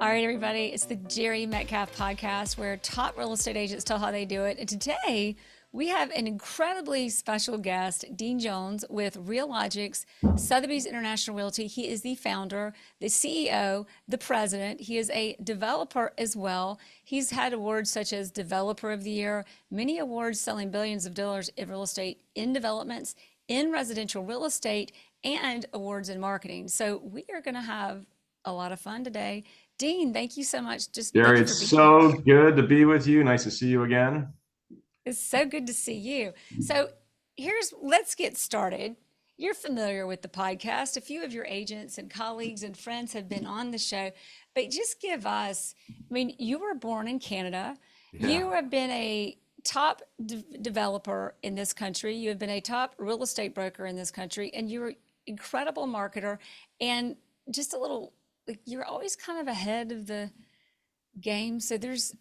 All right, everybody, it's the Jerry Metcalf podcast where top real estate agents tell how they do it. And today we have an incredibly special guest, Dean Jones with Realogics, Sotheby's International Realty. He is the founder, the CEO, the president. He is a developer as well. He's had awards such as Developer of the Year, many awards selling billions of dollars in real estate, in developments, in residential real estate, and awards in marketing. So we are going to have a lot of fun today. Dean, thank you so much. Thank Jerry, you for it's being so here. good to be with you. Nice to see you again. It's so good to see you. So let's get started. You're familiar with the podcast. A few of your agents and colleagues and friends have been on the show, but just give us, you were born in Canada. Yeah. You have been a top developer in this country. You have been a top real estate broker in this country, and you're an incredible marketer and just a little, like, you're always kind of ahead of the game. So there's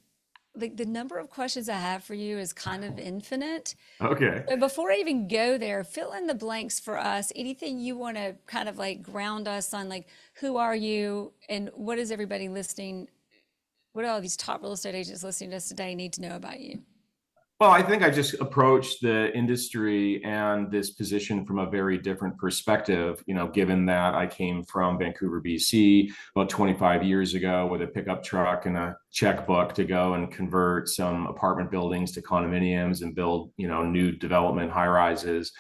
like the number of questions I have for you is kind of infinite. Okay. But before I even go there, fill in the blanks for us. Anything you want to kind of like ground us on, like, who are you and what is everybody listening? What do all these top real estate agents listening to us today need to know about you? Well, I think I just approached the industry and this position from a very different perspective, given that I came from Vancouver, BC about 25 years ago with a pickup truck and a checkbook to go and convert some apartment buildings to condominiums and build, new development high rises.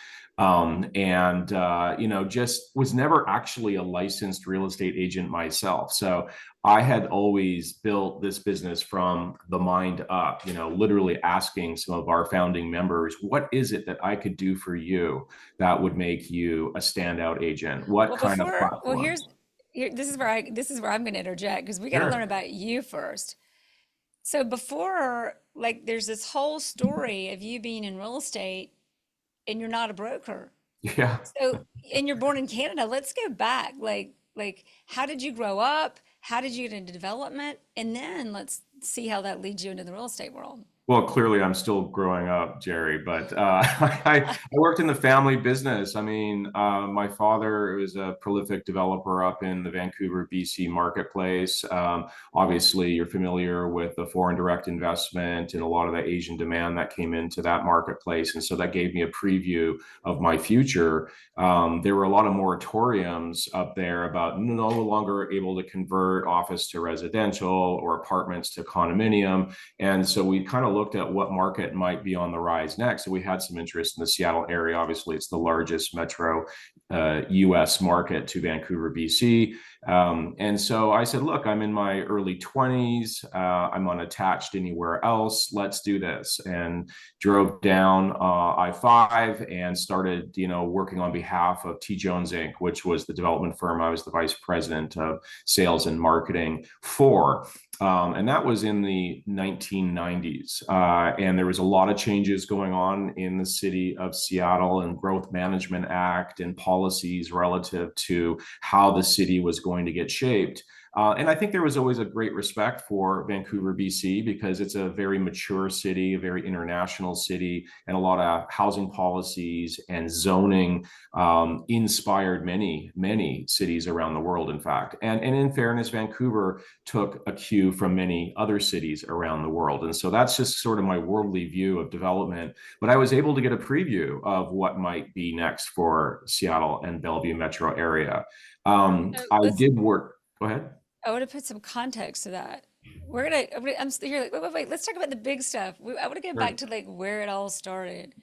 Just was never actually a licensed real estate agent myself. So I had always built this business from the mind up, literally asking some of our founding members, what is it that I could do for you that would make you a standout agent? What Well, kind of here's platforms? this is where I'm going to interject because we got to learn Sure. about you first. So before, like, there's this whole story of you being in real estate and you're not a broker. Yeah. So, and you're born in Canada. Let's go back. Like, how did you grow up? How did you get into development? And then let's see how that leads you into the real estate world. Well, clearly I'm still growing up, Jerry, but I worked in the family business. My father was a prolific developer up in the Vancouver, BC marketplace. Obviously, you're familiar with the foreign direct investment and a lot of the Asian demand that came into that marketplace. And so that gave me a preview of my future. There were a lot of moratoriums up there about no longer able to convert office to residential or apartments to condominium. And so we kind of looked at what market might be on the rise next. So we had some interest in the Seattle area. Obviously, it's the largest metro US market to Vancouver, BC. And so I said, look, I'm in my early 20s. I'm unattached anywhere else. Let's do this. And drove down I-5 and started, working on behalf of T. Jones Inc., which was the development firm I was the vice president of sales and marketing for. And that was in the 1990s. And there was a lot of changes going on in the city of Seattle and Growth Management Act and policies relative to how the city was going to get shaped. And I think there was always a great respect for Vancouver, BC, because it's a very mature city, a very international city, and a lot of housing policies and zoning inspired many cities around the world, in fact. And in fairness, Vancouver took a cue from many other cities around the world. And so that's just sort of my worldly view of development. But I was able to get a preview of what might be next for Seattle and Bellevue metro area. So I let's, did work. Go ahead. I want to put some context to that. I'm still here. Like, wait. Let's talk about the big stuff. I want to go back Sure. to like where it all started.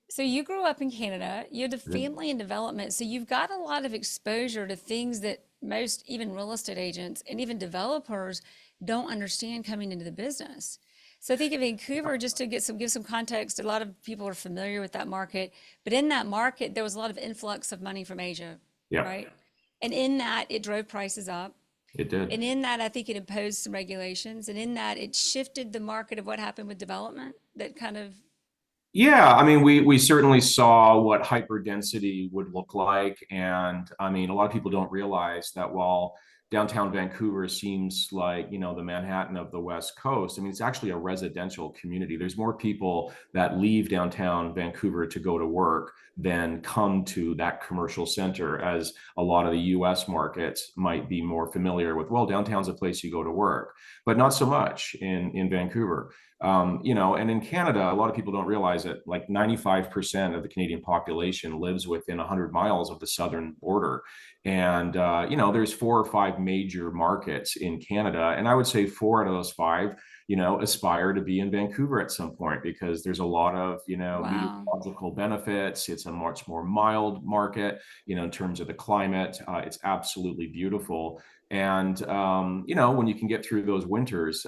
So you grew up in Canada, you had a Yeah. family in development, so you've got a lot of exposure to things that most even real estate agents and even developers don't understand coming into the business. So I think in Vancouver, just to give some context, a lot of people are familiar with that market, but in that market, there was a lot of influx of money from Asia, Yeah, right? And in that, it drove prices up. it did. And in that, I think it imposed some regulations. And in that, it shifted the market of what happened with development that kind of, Yeah, we certainly saw what hyperdensity would look like, and a lot of people don't realize that while downtown Vancouver seems like, the Manhattan of the West Coast. I mean, it's actually a residential community. There's more people that leave downtown Vancouver to go to work than come to that commercial center, as a lot of the US markets might be more familiar with. Well, downtown's a place you go to work, but not so much in Vancouver. And in Canada, a lot of people don't realize that like 95% of the Canadian population lives within 100 miles of the southern border. And, there's 4 or 5 major markets in Canada. And I would say 4 out of those 5, aspire to be in Vancouver at some point, because there's a lot of, Wow. meteorological benefits. It's a much more mild market, in terms of the climate. It's absolutely beautiful. And, when you can get through those winters,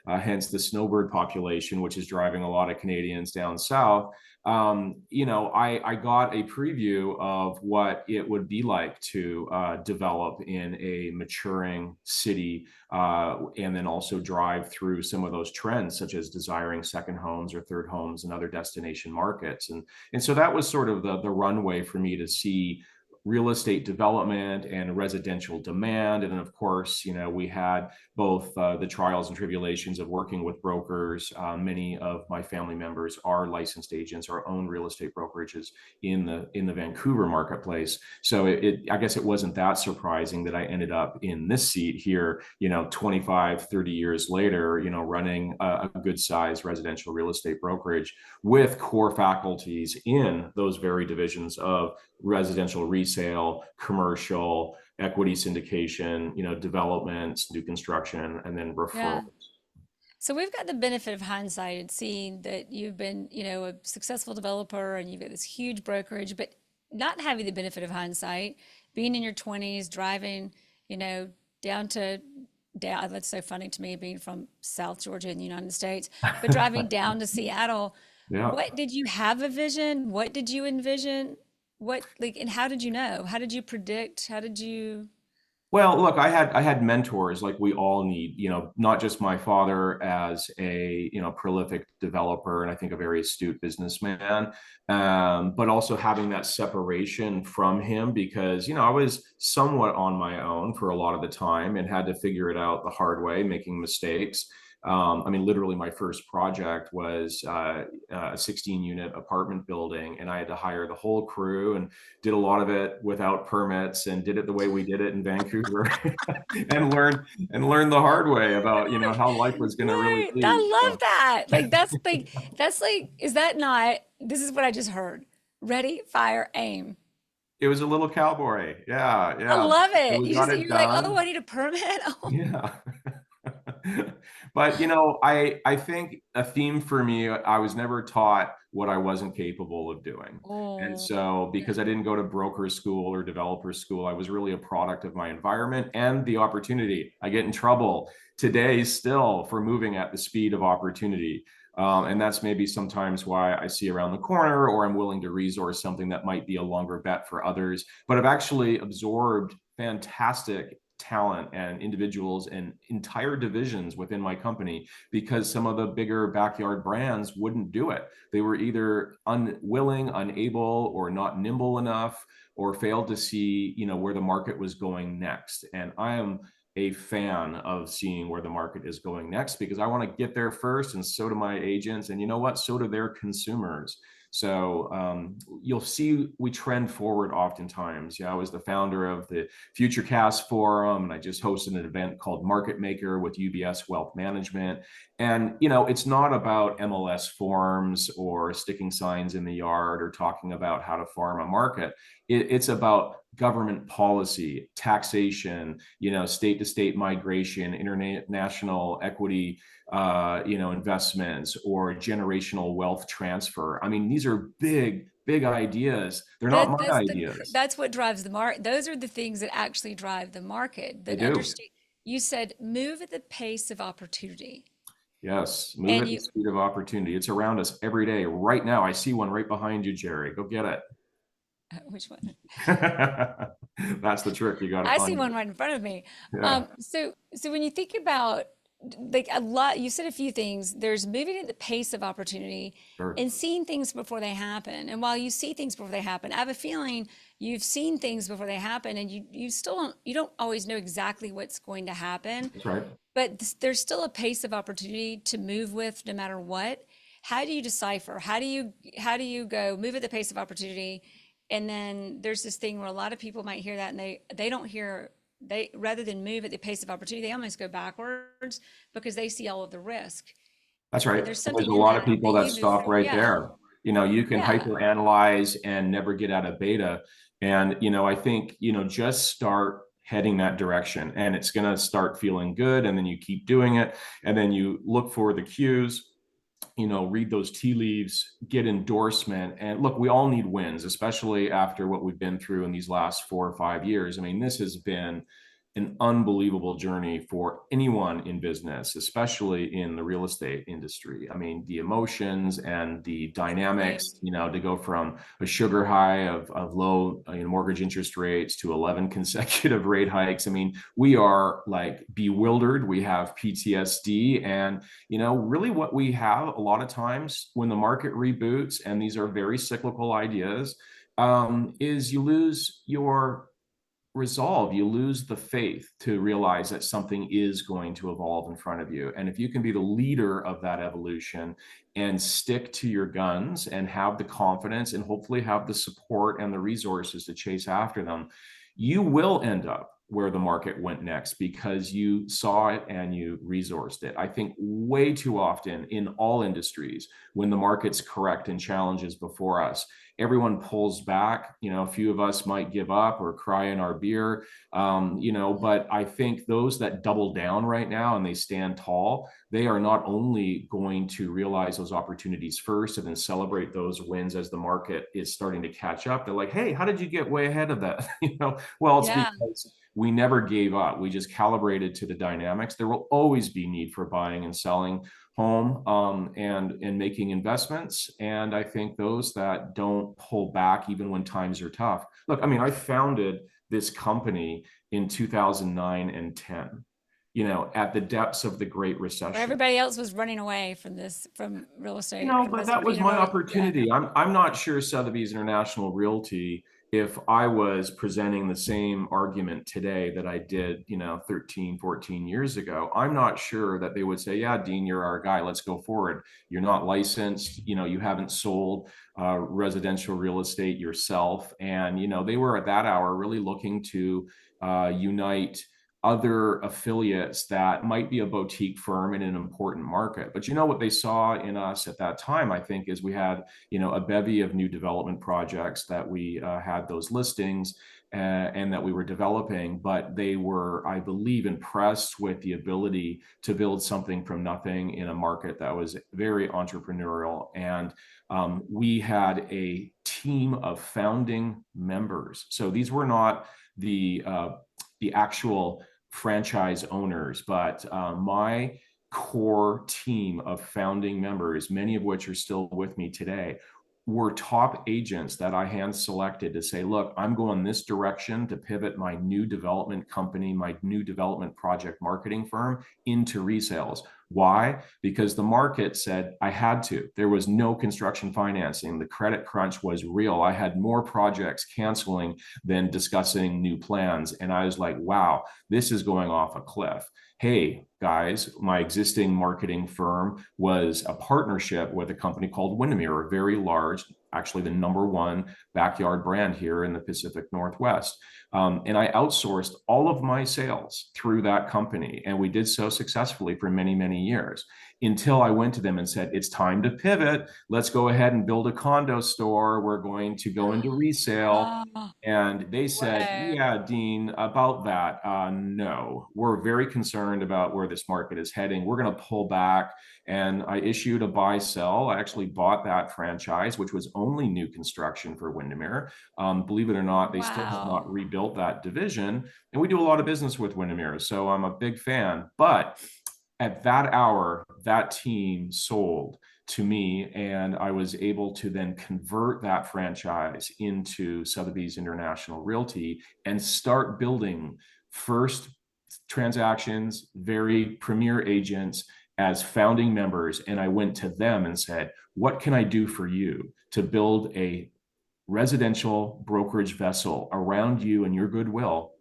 hence the snowbird population, which is driving a lot of Canadians down south. I got a preview of what it would be like to develop in a maturing city, and then also drive through some of those trends, such as desiring second homes or third homes in other destination markets. And so that was sort of the runway for me to see real estate development and residential demand. And then, of course, we had both the trials and tribulations of working with brokers. Many of my family members are licensed agents or own real estate brokerages in the Vancouver marketplace. So I guess it wasn't that surprising that I ended up in this seat here, 25, 30 years later, running a good sized residential real estate brokerage with core faculties in those very divisions of residential resale, commercial, equity syndication, developments, new construction, and then referrals. Yeah. So we've got the benefit of hindsight and seeing that you've been, a successful developer and you've got this huge brokerage, but not having the benefit of hindsight, being in your 20s, driving, you know, down to down. That's so funny to me, being from South Georgia in the United States, but driving down to Seattle. Yeah. What did you have a vision? What did you envision? What like, and how did you know? How did you predict? How did you? Well, look, I had mentors like we all need, not just my father as a, prolific developer and I think a very astute businessman, but also having that separation from him because, I was somewhat on my own for a lot of the time and had to figure it out the hard way, making mistakes. I mean, literally, my first project was a 16-unit apartment building, and I had to hire the whole crew and did a lot of it without permits and did it the way we did it in Vancouver, and learned the hard way about how life was going to really Wait, be. I love So that. That's like, is that not? This is what I just heard. Ready, fire, aim. it was a little cowboy, yeah, I yeah. love And it. we got it You're like, oh, done, I need a permit. Oh, yeah. But I think a theme for me, I was never taught what I wasn't capable of doing. And oh, so because I didn't go to broker school or developer school, I was really a product of my environment and the opportunity. I get in trouble today still for moving at the speed of opportunity. And that's maybe sometimes why I see around the corner, or I'm willing to resource something that might be a longer bet for others. But I've actually absorbed fantastic talent and individuals and entire divisions within my company because some of the bigger backyard brands wouldn't do it. They were either unwilling, unable, or not nimble enough, or failed to see, where the market was going next. And I am a fan of seeing where the market is going next because I want to get there first, and so do my agents. And you know what? So do their consumers. So you'll see we trend forward oftentimes. Yeah, I was the founder of the Futurecast Forum, and I just hosted an event called Market Maker with UBS Wealth Management. And it's not about MLS forms or sticking signs in the yard or talking about how to farm a market. It's about government policy, taxation, state to state migration, international equity, investments, or generational wealth transfer. I mean, these are big, big ideas. They're not my ideas. that's what drives the market. Those are the things that actually drive the market. They That do. understand. You said move at the pace of opportunity, Yes. Move and at the you speed of opportunity. It's around us every day. Right now, I see one right behind you, Jerry. Go get it. which one? That's the trick. You got to I see find one it. right in front of me. Yeah. So when you think about like a lot, you said a few things. There's moving at the pace of opportunity Sure. and seeing things before they happen. And while you see things before they happen, I have a feeling you've seen things before they happen, and you still don't always know exactly what's going to happen, That's right. but there's still a pace of opportunity to move with no matter what. How do you decipher? How do you go move at the pace of opportunity? And then there's this thing where a lot of people might hear that and they don't hear, they rather than move at the pace of opportunity, they almost go backwards because they see all of the risk. That's And right. there's There's something a in lot of that people that that you move. stop right Yeah. there. You can Yeah. hyperanalyze and never get out of beta. And, I think, just start heading that direction and it's going to start feeling good. And then you keep doing it. And then you look for the cues, read those tea leaves, get endorsement. And look, we all need wins, especially after what we've been through in these last 4 or 5 years. I mean, this has been an unbelievable journey for anyone in business, especially in the real estate industry. I mean, the emotions and the Right. dynamics, to go from a sugar high of low mortgage interest rates to 11 consecutive rate hikes. I mean, we are like bewildered. We have PTSD. And, really what we have a lot of times when the market reboots, and these are very cyclical ideas, is you lose your resolve, you lose the faith to realize that something is going to evolve in front of you. And if you can be the leader of that evolution and stick to your guns and have the confidence and hopefully have the support and the resources to chase after them, you will end up where the market went next because you saw it and you resourced it. I think way too often in all industries, when the market's correct and challenges before us, everyone pulls back. A few of us might give up or cry in our beer, but I think those that double down right now and they stand tall, they are not only going to realize those opportunities first and then celebrate those wins as the market is starting to catch up. They're like, hey, how did you get way ahead of that? Well, it's Yeah. because we never gave up. We just calibrated to the dynamics. There will always be need for buying and selling home, and making investments. And I think those that don't pull back even when times are tough. Look, I mean, I founded this company in 2009 and 10, at the depths of the Great Where Recession. everybody else was running away from real estate But because that was you my know what? Yeah. opportunity. I'm not sure Sotheby's International Realty, if I was presenting the same argument today that I did, 13, 14 years ago, I'm not sure that they would say, yeah, Dean, you're our guy. Let's go forward. You're not licensed. You haven't sold residential real estate yourself. And, they were at that hour really looking to unite other affiliates that might be a boutique firm in an important market. But what they saw in us at that time, I think, is we had, a bevy of new development projects that we had those listings and that we were developing, but they were, I believe, impressed with the ability to build something from nothing in a market that was very entrepreneurial. And we had a team of founding members. So these were not the actual franchise owners, but my core team of founding members, many of which are still with me today, were top agents that I hand selected to say, look, I'm going this direction to pivot my new development company, my new development project marketing firm into resales. Why? Because the market said I had to. There was no construction financing. The credit crunch was real. I had more projects canceling than discussing new plans. And I was like, wow, this is going off a cliff. Hey, guys, my existing marketing firm was a partnership with a company called Windermere, a very large, actually the number one backyard brand here in the Pacific Northwest. And I outsourced all of my sales through that company. And we did so successfully for many, many years until I went to them and said, it's time to pivot. Let's go ahead and build a condo store. We're going to go into resale. Oh, And they said, whoa. yeah, Dean, about that, no, we're very concerned about where this market is heading. We're going to pull back. And I issued a buy sell. I actually bought that franchise, which was only new construction for Windermere. Believe it or not, they still have Wow. not rebuilt that division. And we do a lot of business with Windermere. So I'm a big fan. But at that hour, that team sold to me, and I was able to then convert that franchise into Sotheby's International Realty and start building first transactions, very premier agents as founding members. And I went to them and said, what can I do for you to build a residential brokerage vessel around you and your goodwill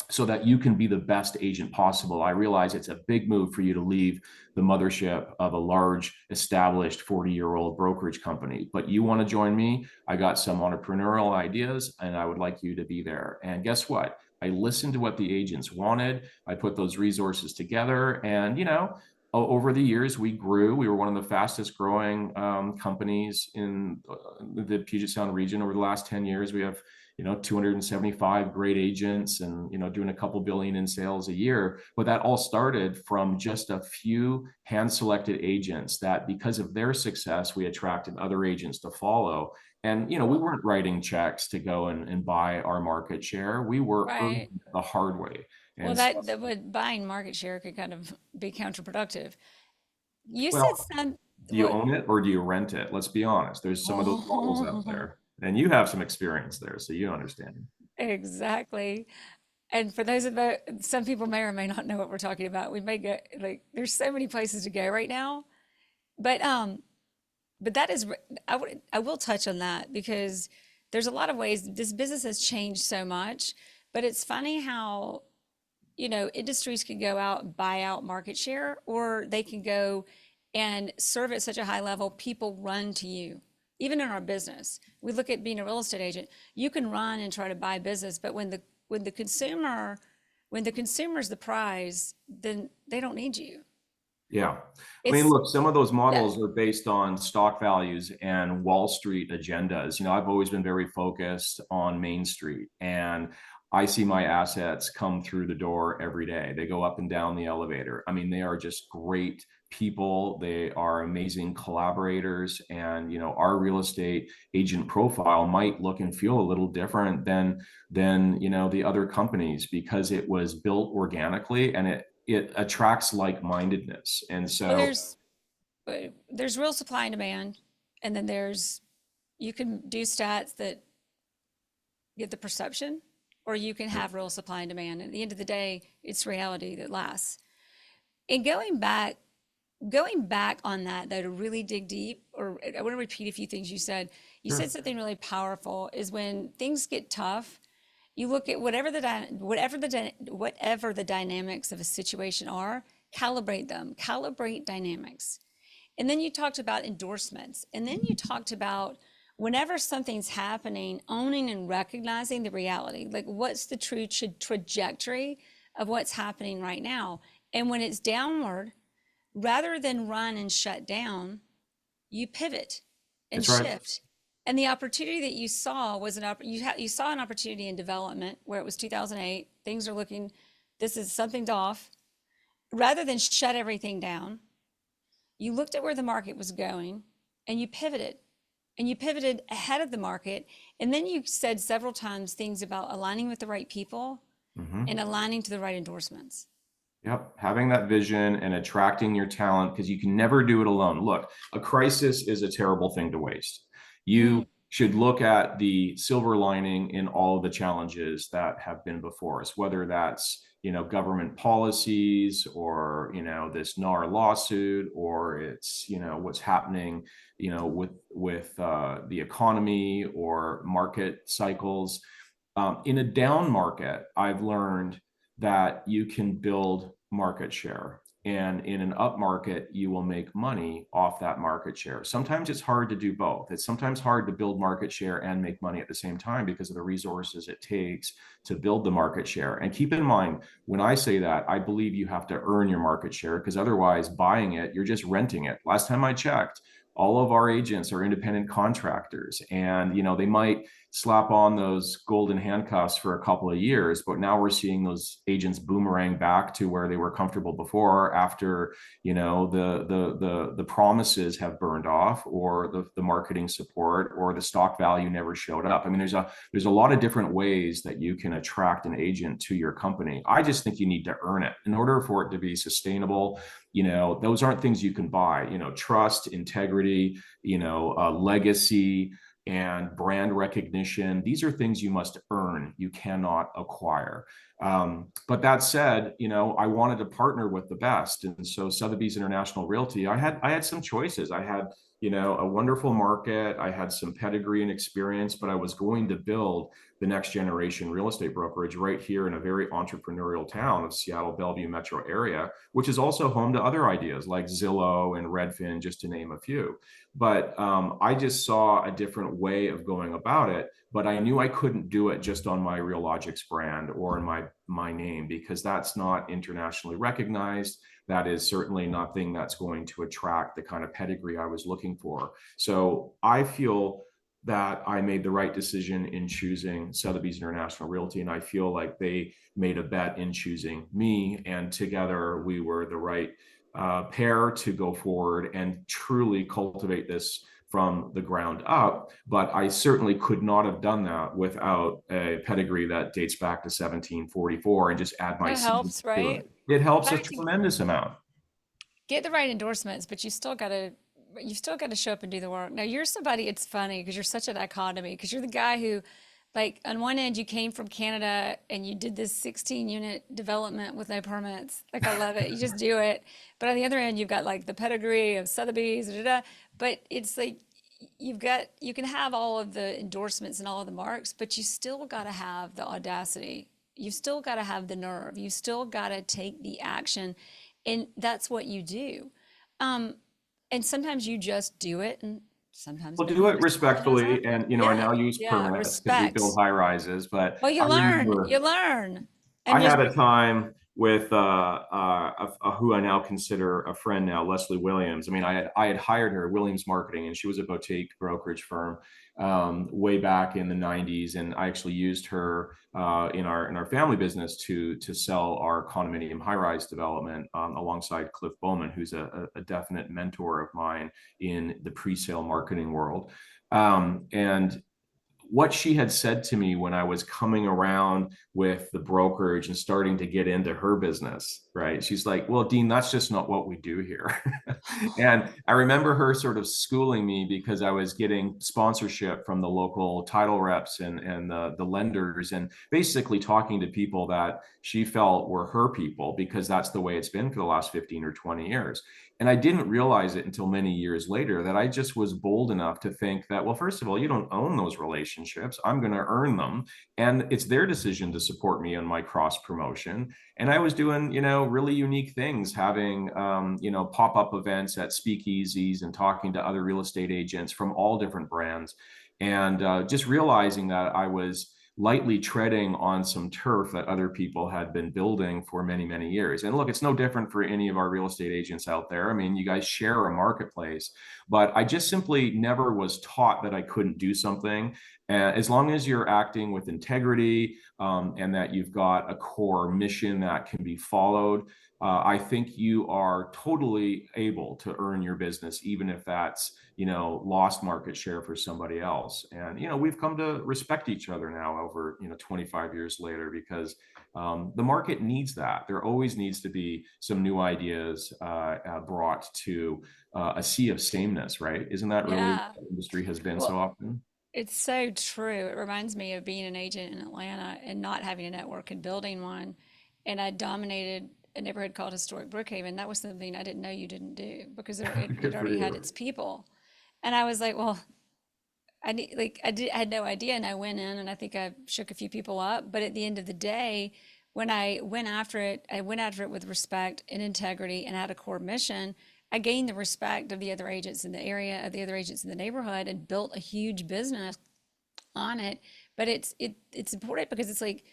so that you can be the best agent possible? I realize it's a big move for you to leave the mothership of a large, established 40-year-old brokerage company, but you want to join me? I got some entrepreneurial ideas and I would like you to be there. And guess what? I listened to what the agents wanted. I put those resources together, and over the years we grew. We were one of the fastest growing companies in the Puget Sound region. Over the last 10 years, we have 275 great agents and, doing a couple billion in sales a year. But that all started from just a few hand-selected agents that, because of their success, we attracted other agents to follow. And, we weren't writing checks to go and buy our market share. We were earning Right. it the hard way. Well, And so, that would buying market share could kind of be counterproductive. You said well, some do you what? own it or do you rent it? Let's be honest. There's some of those models out there. And you have some experience there, so you understand. Exactly. And for those of the, some people may or may not know what we're talking about. We may get like there's so many places to go right now, but that is I will touch on that because there's a lot of ways this business has changed so much. But it's funny how industries can go out and buy out market share, or they can go and serve at such a high level, people run to you. Even in our business, we look at being a real estate agent. You can run and try to buy business, but when the consumer when the consumer's the prize, then they don't need you. Yeah. I mean, It's look, some of those yeah. models are based on stock values and Wall Street agendas. I've always been very focused on Main Street, and I see my assets come through the door every day. They go up and down the elevator. I mean, they are just great people. They are amazing collaborators. And, our real estate agent profile might look and feel a little different than the other companies because it was built organically, and it attracts like-mindedness. And Well, so, there's real supply and demand, and then there's you can do stats that get the perception, or you can have real supply and demand. At the end of the day, it's reality that lasts. And going back on that though, to really dig deep, or I want to repeat a few things you said. You said sure. something really powerful is when things get tough, you look at whatever the dynamics of a situation are, calibrate them, calibrate dynamics. And then you talked about endorsements. And then you talked about whenever something's happening, owning and recognizing the reality, like what's the true trajectory of what's happening right now. And when it's downward, rather than run and shut down, you pivot and That's right. shift. And the opportunity that you saw was you saw an opportunity in development where it was 2008. Things are looking, this is something's off. Rather than shut everything down, you looked at where the market was going and you pivoted. And you pivoted ahead of the market. And then you said several times things about aligning with the right people Mm-hmm. and aligning to the right endorsements. Yep, having that vision and attracting your talent, because you can never do it alone. Look, a crisis is a terrible thing to waste. Mm. You should look at the silver lining in all of the challenges that have been before us, whether that's, government policies, or, this NAR lawsuit, or it's, what's happening, with the economy or market cycles. In a down market, I've learned that you can build market share. And in an up market, you will make money off that market share. Sometimes it's hard to do both. It's sometimes hard to build market share and make money at the same time because of the resources it takes to build the market share. And keep in mind, when I say that, I believe you have to earn your market share, because otherwise, buying it, you're just renting it. Last time I checked, all of our agents are independent contractors, and they might slap on those golden handcuffs for a couple of years, but now we're seeing those agents boomerang back to where they were comfortable before, after the promises have burned off, or the marketing support, or the stock value never showed up. I mean, there's a lot of different ways that you can attract an agent to your company. I just think you need to earn it in order for it to be sustainable. Those aren't things you can buy. Trust, integrity, legacy, and brand recognition. These are things you must earn. You cannot acquire. But that said, I wanted to partner with the best, and so Sotheby's International Realty, I had some choices. I had a wonderful market. I had some pedigree and experience, but I was going to build the next generation real estate brokerage right here in a very entrepreneurial town of Seattle, Bellevue metro area, which is also home to other ideas like Zillow and Redfin, just to name a few. But I just saw a different way of going about it. But I knew I couldn't do it just on my Realogics brand or in my name, because that's not internationally recognized. That is certainly nothing that's going to attract the kind of pedigree I was looking for. So I feel that I made the right decision in choosing Sotheby's International Realty, and I feel like they made a bet in choosing me, and together we were the right pair to go forward and truly cultivate this from the ground up. But I certainly could not have done that without a pedigree that dates back to 1744 and just add my That seed helps, to right? it. It helps But a I think tremendous amount. get the right endorsements, but you still got to show up and do the work. Now you're somebody, it's funny because you're such a dichotomy, because you're the guy who, like, on one end you came from Canada and you did this 16 unit development with no permits. Like, I love it. You just do it. But on the other end, you've got like the pedigree of Sotheby's, da, da, da. But it's like you can have all of the endorsements and all of the marks, but you still got to have the audacity. You still got to have the nerve. You still got to take the action. And that's what you do. Um, and sometimes you just do it, and sometimes We'll do maybe it just something else respectfully, and happens. I Yeah, now use yeah, permits because we build respect. high rises. But Well, I you learn, remember you learn. I And just, had a time with who I now consider a friend now, Leslie Williams. I mean, I had hired her, Williams Marketing, and she was a boutique brokerage firm way back in the '90s, and I actually used her in our family business to sell our condominium high rise development alongside Cliff Bowman, who's a definite mentor of mine in the pre-sale marketing world. And what she had said to me when I was coming around with the brokerage and starting to get into her business, right? She's like, well, Dean, that's just not what we do here. And I remember her sort of schooling me because I was getting sponsorship from the local title reps and the lenders, and basically talking to people that she felt were her people, because that's the way it's been for the last 15 or 20 years. And I didn't realize it until many years later that I just was bold enough to think that, well, first of all, you don't own those relationships. I'm going to earn them. And it's their decision to support me on my cross promotion. And I was doing, really unique things, having, pop-up events at speakeasies and talking to other real estate agents from all different brands. And just realizing that I was lightly treading on some turf that other people had been building for many, many years. And look, it's no different for any of our real estate agents out there. I mean, you guys share a marketplace, but I just simply never was taught that I couldn't do something. As long as you're acting with integrity, and that you've got a core mission that can be followed, I think you are totally able to earn your business, even if that's lost market share for somebody else. And we've come to respect each other now over 25 years later, because the market needs that. There always needs to be some new ideas brought to a sea of sameness, right? Isn't that really yeah. what the industry has been so Well, often? it's so true. It reminds me of being an agent in Atlanta and not having a network and building one. And I dominated a neighborhood called Historic Brookhaven. That was something I didn't know you didn't do, because it Good for already had you. its people. And I was like, well, I had no idea. And I went in and I think I shook a few people up. But at the end of the day, when I went after it with respect and integrity and had a core mission. I gained the respect of the other agents in the area, of the other agents in the neighborhood, and built a huge business on it. But it's important because it's like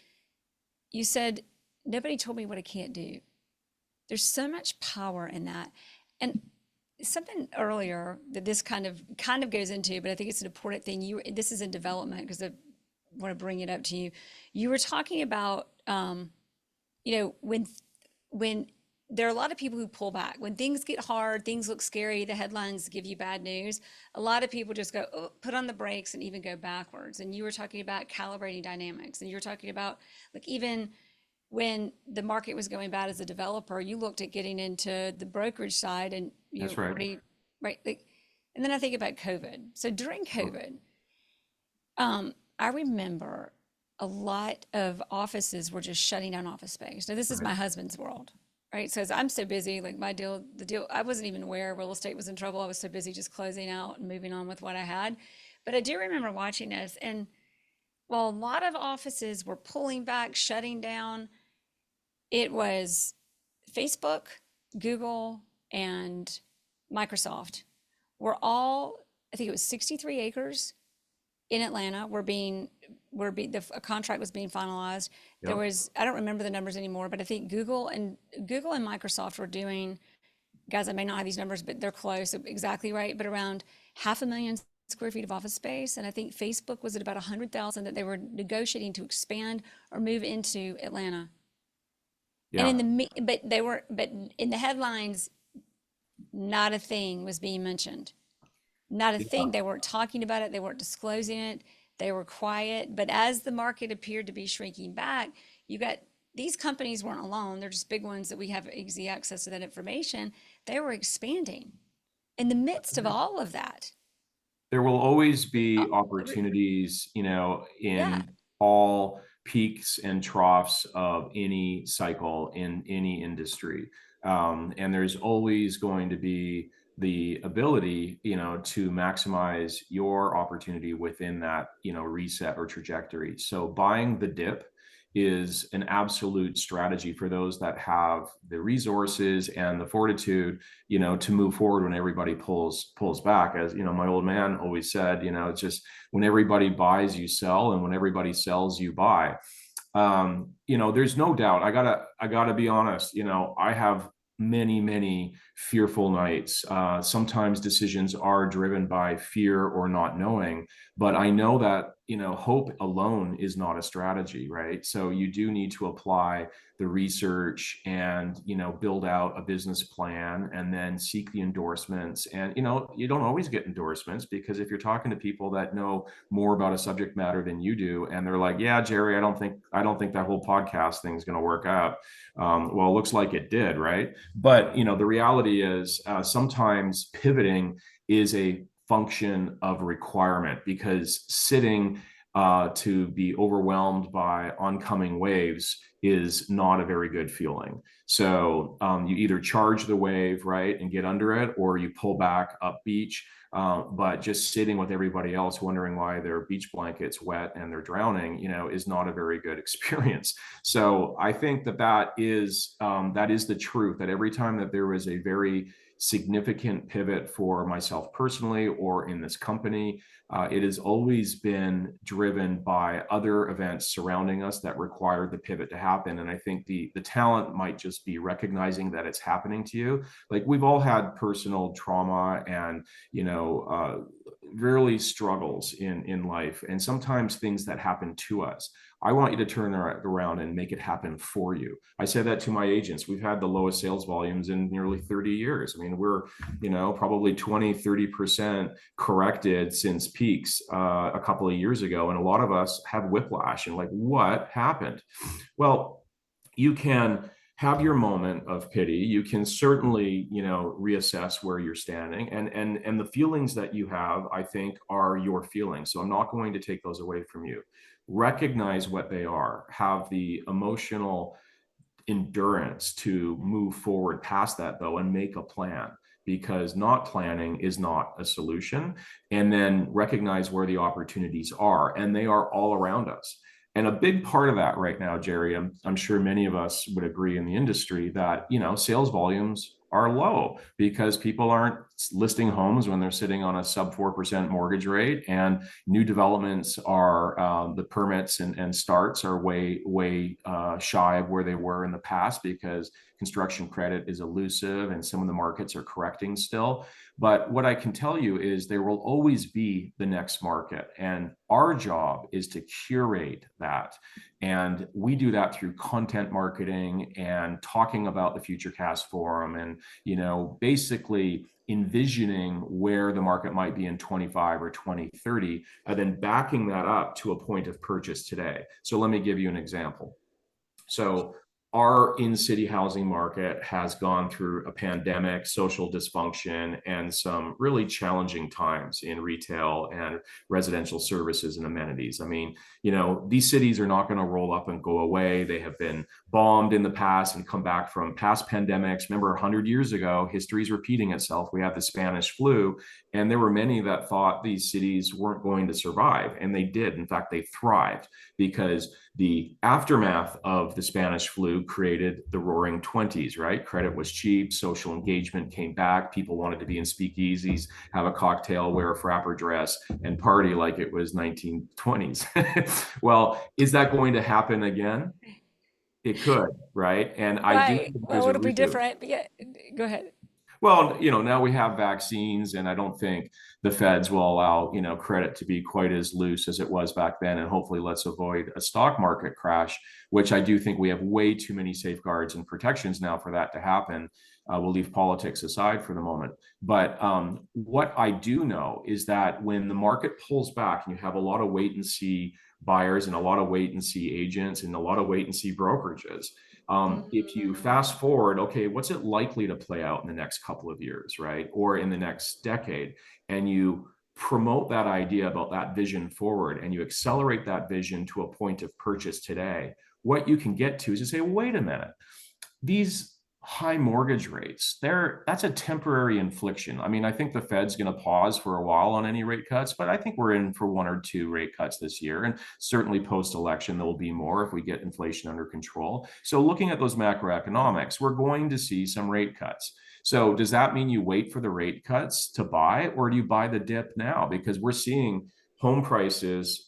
you said, nobody told me what I can't do. There's so much power in that. And something earlier that this kind of goes into, but I think it's an important thing. This is in development because I want to bring it up to you. You were talking about when there are a lot of people who pull back when things get hard, things look scary, the headlines give you bad news. A lot of people just go, oh, put on the brakes and even go backwards. And you were talking about calibrating dynamics, and you were talking about, like, even when the market was going bad as a developer, you looked at getting into the brokerage side, and you That's right. already, right, like, and then I think about COVID. So during COVID, I remember a lot of offices were just shutting down office space. Now, this is Right. my husband's world, right? So as I'm so busy, like the deal, I wasn't even aware real estate was in trouble. I was so busy just closing out and moving on with what I had. But I do remember watching this, and while a lot of offices were pulling back, shutting down, it was Facebook, Google, and Microsoft were all, I think it was 63 acres in Atlanta a contract was being finalized. There Yep. was, I don't remember the numbers anymore, but I think Google and Microsoft were doing, guys, I may not have these numbers, but they're close, exactly right, but around 500,000 square feet of office space. And I think Facebook was at about 100,000 that they were negotiating to expand or move into Atlanta. And Yeah. but in the headlines, not a thing was being mentioned. Not a Yeah. thing. They weren't talking about it. They weren't disclosing it. They were quiet. But as the market appeared to be shrinking back, you got these companies weren't alone. They're just big ones that we have easy access to that information. They were expanding in the midst of all of that. There will always Oh, be opportunities, yeah, in all peaks and troughs of any cycle in any industry. And there's always going to be the ability, to maximize your opportunity within that, reset or trajectory. So buying the dip is an absolute strategy for those that have the resources and the fortitude, to move forward when everybody pulls back. As my old man always said, it's just when everybody buys, you sell, and when everybody sells, you buy. There's no doubt. I gotta be honest. I have many fearful nights. Sometimes decisions are driven by fear or not knowing, but I know that hope alone is not a strategy, right? So you do need to apply the research and build out a business plan and then seek the endorsements. And you don't always get endorsements, because if you're talking to people that know more about a subject matter than you do, and they're like, yeah, Jerry, I don't think that whole podcast thing is going to work out. Well, it looks like it did, right? But the reality is, sometimes pivoting is a function of requirement, because sitting to be overwhelmed by oncoming waves is not a very good feeling. So you either charge the wave, right, and get under it, or you pull back up beach. But just sitting with everybody else wondering why their beach blanket's wet and they're drowning, is not a very good experience. So I think that is the truth, that every time that there was a very significant pivot for myself personally or in this company, it has always been driven by other events surrounding us that required the pivot to happen. And I think the talent might just be recognizing that it's happening to you. Like, we've all had personal trauma and really struggles in life, and sometimes things that happen to us. I want you to turn around and make it happen for you. I say that to my agents. We've had the lowest sales volumes in nearly 30 years. I mean, we're, probably 20-30% corrected since peaks a couple of years ago. And a lot of us have whiplash and like, what happened? Well, you can have your moment of pity. You can certainly, reassess where you're standing, and the feelings that you have, I think, are your feelings. So I'm not going to take those away from you. Recognize what they are. Have the emotional endurance to move forward past that, though, and make a plan, because not planning is not a solution. And then recognize where the opportunities are, and they are all around us. And a big part of that right now, Jerry, I'm sure many of us would agree in the industry that, sales volumes are low because people aren't listing homes when they're sitting on a sub 4% mortgage rate, and new developments are the permits and starts are way shy of where they were in the past, because construction credit is elusive and some of the markets are correcting still. But what I can tell you is there will always be the next market, and our job is to curate that. And we do that through content marketing and talking about the FutureCast Forum, and basically envisioning where the market might be in 25 or 2030, and then backing that up to a point of purchase today. So let me give you an example. So our in-city housing market has gone through a pandemic, social dysfunction, and some really challenging times in retail and residential services and amenities. I mean, these cities are not going to roll up and go away. They have been bombed in the past and come back from past pandemics. Remember, 100 years ago, history is repeating itself. We had the Spanish flu, and there were many that thought these cities weren't going to survive, and they did. In fact, they thrived because the aftermath of the Spanish flu created the roaring 20s, right? Credit was cheap, social engagement came back, people wanted to be in speakeasies, have a cocktail, wear a frapper dress, and party like it was 1920s. Well, is that going to happen again? It could, right? And I do Right. think there's Well, a it'll be reboot. different. But yeah, go ahead. Well, now we have vaccines, and I don't think the feds will allow, credit to be quite as loose as it was back then. And hopefully let's avoid a stock market crash, which I do think we have way too many safeguards and protections now for that to happen. We'll leave politics aside for the moment. But what I do know is that when the market pulls back and you have a lot of wait and see buyers and a lot of wait and see agents and a lot of wait and see brokerages, if you Mm. fast forward, okay, what's it likely to play out in the next couple of years, right? Or in the next decade, and you promote that idea about that vision forward and you accelerate that vision to a point of purchase today, what you can get to is to say, wait a minute, these high mortgage rates, that's a temporary infliction. I mean, I think the Fed's going to pause for a while on any rate cuts, but I think we're in for one or two rate cuts this year. And certainly post-election, there will be more if we get inflation under control. So looking at those macroeconomics, we're going to see some rate cuts. So does that mean you wait for the rate cuts to buy, or do you buy the dip now? Because we're seeing home prices,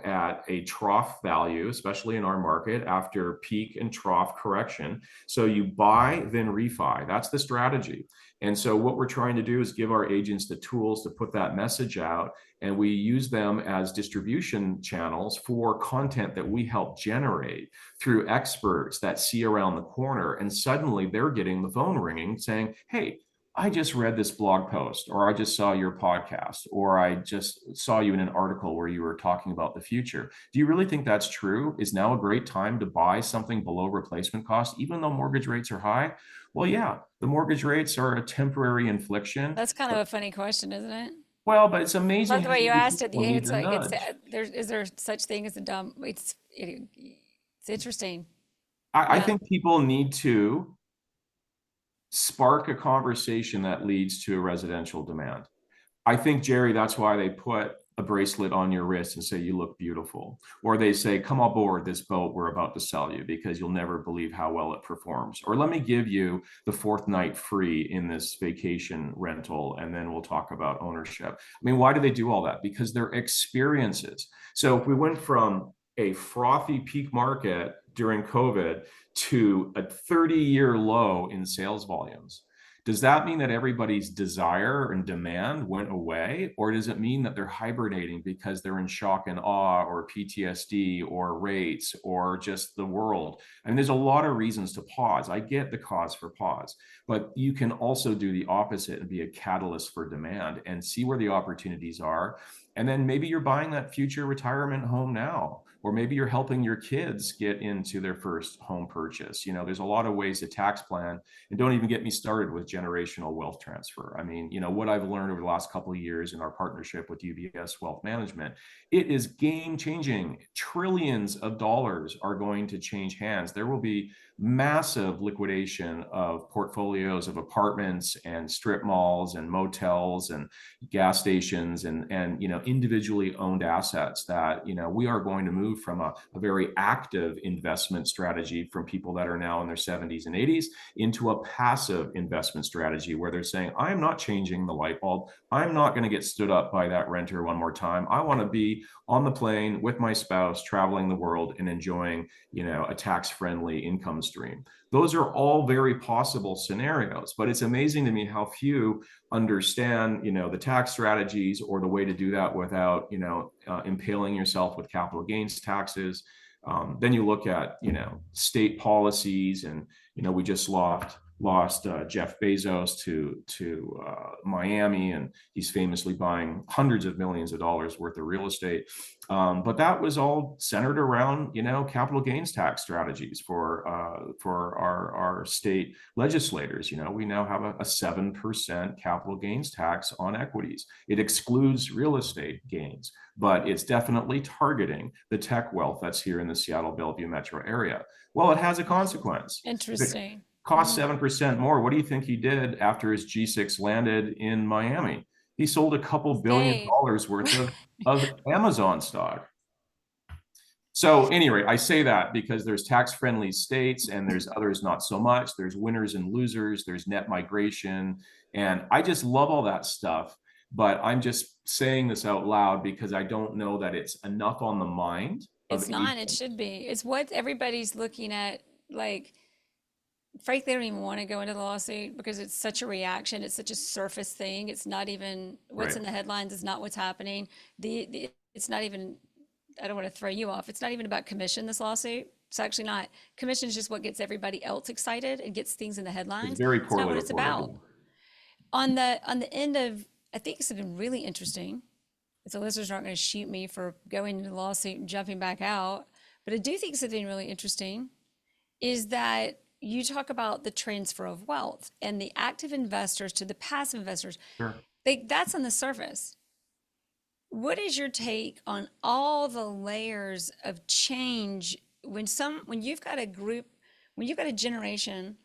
at a trough value, especially in our market after peak and trough correction. So you buy, then refi. That's the strategy. And so what we're trying to do is give our agents the tools to put that message out, and we use them as distribution channels for content that we help generate through experts that see around the corner. And suddenly they're getting the phone ringing saying, hey, I just read this blog post, or I just saw your podcast, or I just saw you in an article where you were talking about the future. Do you really think that's true? Is now a great time to buy something below replacement cost, even though mortgage rates are high? Well, yeah, the mortgage rates are a temporary infliction. That's kind of a funny question, isn't it? Well, but it's Love amazing the how way you many asked it. people Yeah, need it's the like nudge. is there such thing as a dumb? It's interesting. I Yeah. think people need to spark a conversation that leads to a residential demand. I think, Jerry, that's why they put a bracelet on your wrist and say you look beautiful. Or they say, come aboard this boat we're about to sell you because you'll never believe how well it performs. Or let me give you the fourth night free in this vacation rental, and then we'll talk about ownership. I mean, why do they do all that? Because they're experiences. So if we went from a frothy peak market during COVID to a 30-year low in sales volumes, does that mean that everybody's desire and demand went away? Or does it mean that they're hibernating because they're in shock and awe, or PTSD, or rates, or just the world? I mean, there's a lot of reasons to pause. I get the cause for pause, but you can also do the opposite and be a catalyst for demand and see where the opportunities are. And then maybe you're buying that future retirement home now, or maybe you're helping your kids get into their first home purchase. There's a lot of ways to tax plan. And don't even get me started with generational wealth transfer. I mean, what I've learned over the last couple of years in our partnership with UBS Wealth Management, it is game changing. Trillions of dollars are going to change hands. There will be massive liquidation of portfolios of apartments and strip malls and motels and gas stations and individually owned assets that we are going to move from a very active investment strategy from people that are now in their 70s and 80s into a passive investment strategy where they're saying, I'm not changing the light bulb. I'm not going to get stood up by that renter one more time. I want to be on the plane with my spouse, traveling the world and enjoying, a tax-friendly income stream. Those are all very possible scenarios, but it's amazing to me how few understand, the tax strategies or the way to do that without, impaling yourself with capital gains taxes. Then you look at, state policies, and we just lost Jeff Bezos to Miami, and he's famously buying hundreds of millions of dollars worth of real estate. But that was all centered around, capital gains tax strategies for our state legislators. We now have a 7% capital gains tax on equities. It excludes real estate gains, but it's definitely targeting the tech wealth that's here in the Seattle Bellevue metro area. Well, it has a consequence. Interesting. Cost 7% more. What do you think he did after his G6 landed in Miami? He sold a couple billion dollars worth of Amazon stock. So anyway, I say that because there's tax-friendly states and there's others not so much. There's winners and losers. There's net migration. And I just love all that stuff. But I'm just saying this out loud because I don't know that it's enough on the mind. It's not, it should be. It's what everybody's looking at. Like, frankly, they don't even want to go into the lawsuit because it's such a reaction. It's such a surface thing. It's not even what's in the headlines is not what's happening. It's not even, I don't want to throw you off. It's not even about commission, this lawsuit. It's actually not. Commission is just what gets everybody else excited and gets things in the headlines. It's very poorly not what it's about. On the end of, I think it's been really interesting. The listeners aren't going to shoot me for going into the lawsuit and jumping back out. But I do think something really interesting is that you talk about the transfer of wealth and the active investors to the passive investors. Sure. That's on the surface. What is your take on all the layers of change when you've got a group, when you've got a generation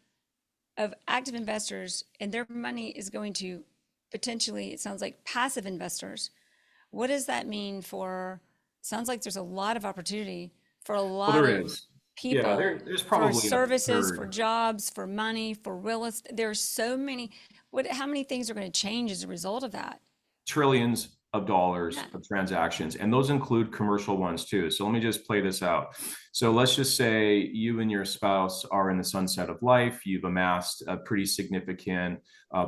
of active investors and their money is going to potentially, it sounds like, passive investors? What does that mean for, sounds like there's a lot of opportunity for a lot of people. Yeah, there's probably for services, for jobs, for money, for real estate. There's so many. How many things are going to change as a result of that? Trillions of dollars of transactions, and those include commercial ones too. So let me just play this out. So let's just say you and your spouse are in the sunset of life. You've amassed a pretty significant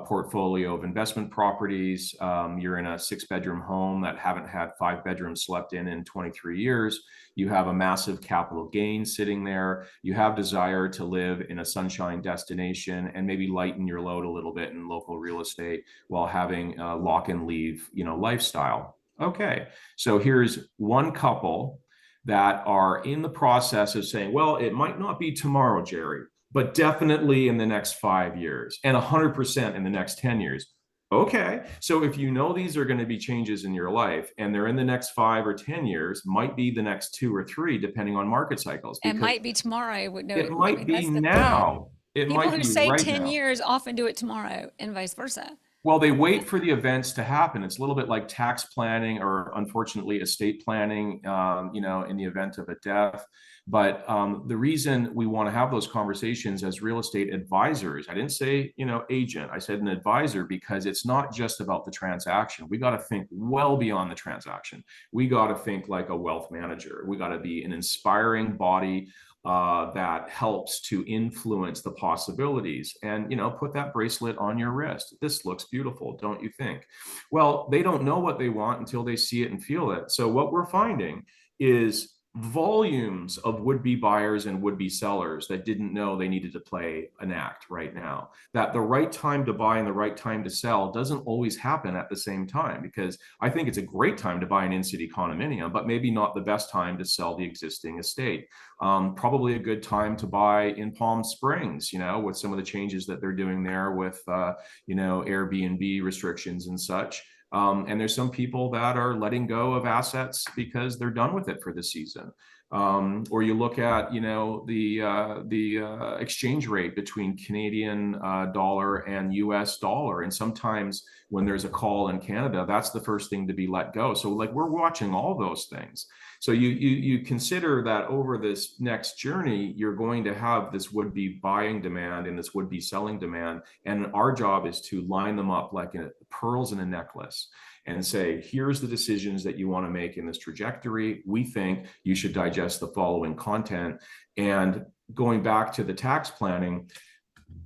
portfolio of investment properties. You're in a 6-bedroom home that haven't had 5 bedrooms slept in 23 years. You have a massive capital gain sitting there. You have desire to live in a sunshine destination and maybe lighten your load a little bit in local real estate while having a lock and leave, lifestyle. Okay, so here's one couple that are in the process of saying, well, it might not be tomorrow, Jerry, but definitely in the next 5 years and 100% in the next 10 years. Okay, so if these are going to be changes in your life and they're in the next 5 or 10 years, might be the next 2 or 3, depending on market cycles. It might be tomorrow. I would know. It might be now. People who say 10 years often do it tomorrow and vice versa. Well, they wait for the events to happen. It's a little bit like tax planning or, unfortunately, estate planning, in the event of a death. But the reason we want to have those conversations as real estate advisors, I didn't say, agent, I said an advisor, because it's not just about the transaction. We got to think well beyond the transaction. We got to think like a wealth manager. We got to be an inspiring body that helps to influence the possibilities and, put that bracelet on your wrist. This looks beautiful, don't you think? Well, they don't know what they want until they see it and feel it. So what we're finding is volumes of would-be buyers and would-be sellers that didn't know they needed to play an act right now. That the right time to buy and the right time to sell doesn't always happen at the same time, because I think it's a great time to buy an in-city condominium, but maybe not the best time to sell the existing estate. Probably a good time to buy in Palm Springs, with some of the changes that they're doing there with, Airbnb restrictions and such. And there's some people that are letting go of assets because they're done with it for the season. Or you look at, the exchange rate between Canadian dollar and US dollar. And sometimes when there's a call in Canada, that's the first thing to be let go. So we're watching all those things. So you consider that over this next journey, you're going to have this would-be buying demand and this would-be selling demand. And our job is to line them up like pearls in a necklace and say, here's the decisions that you want to make in this trajectory. We think you should digest the following content. And going back to the tax planning,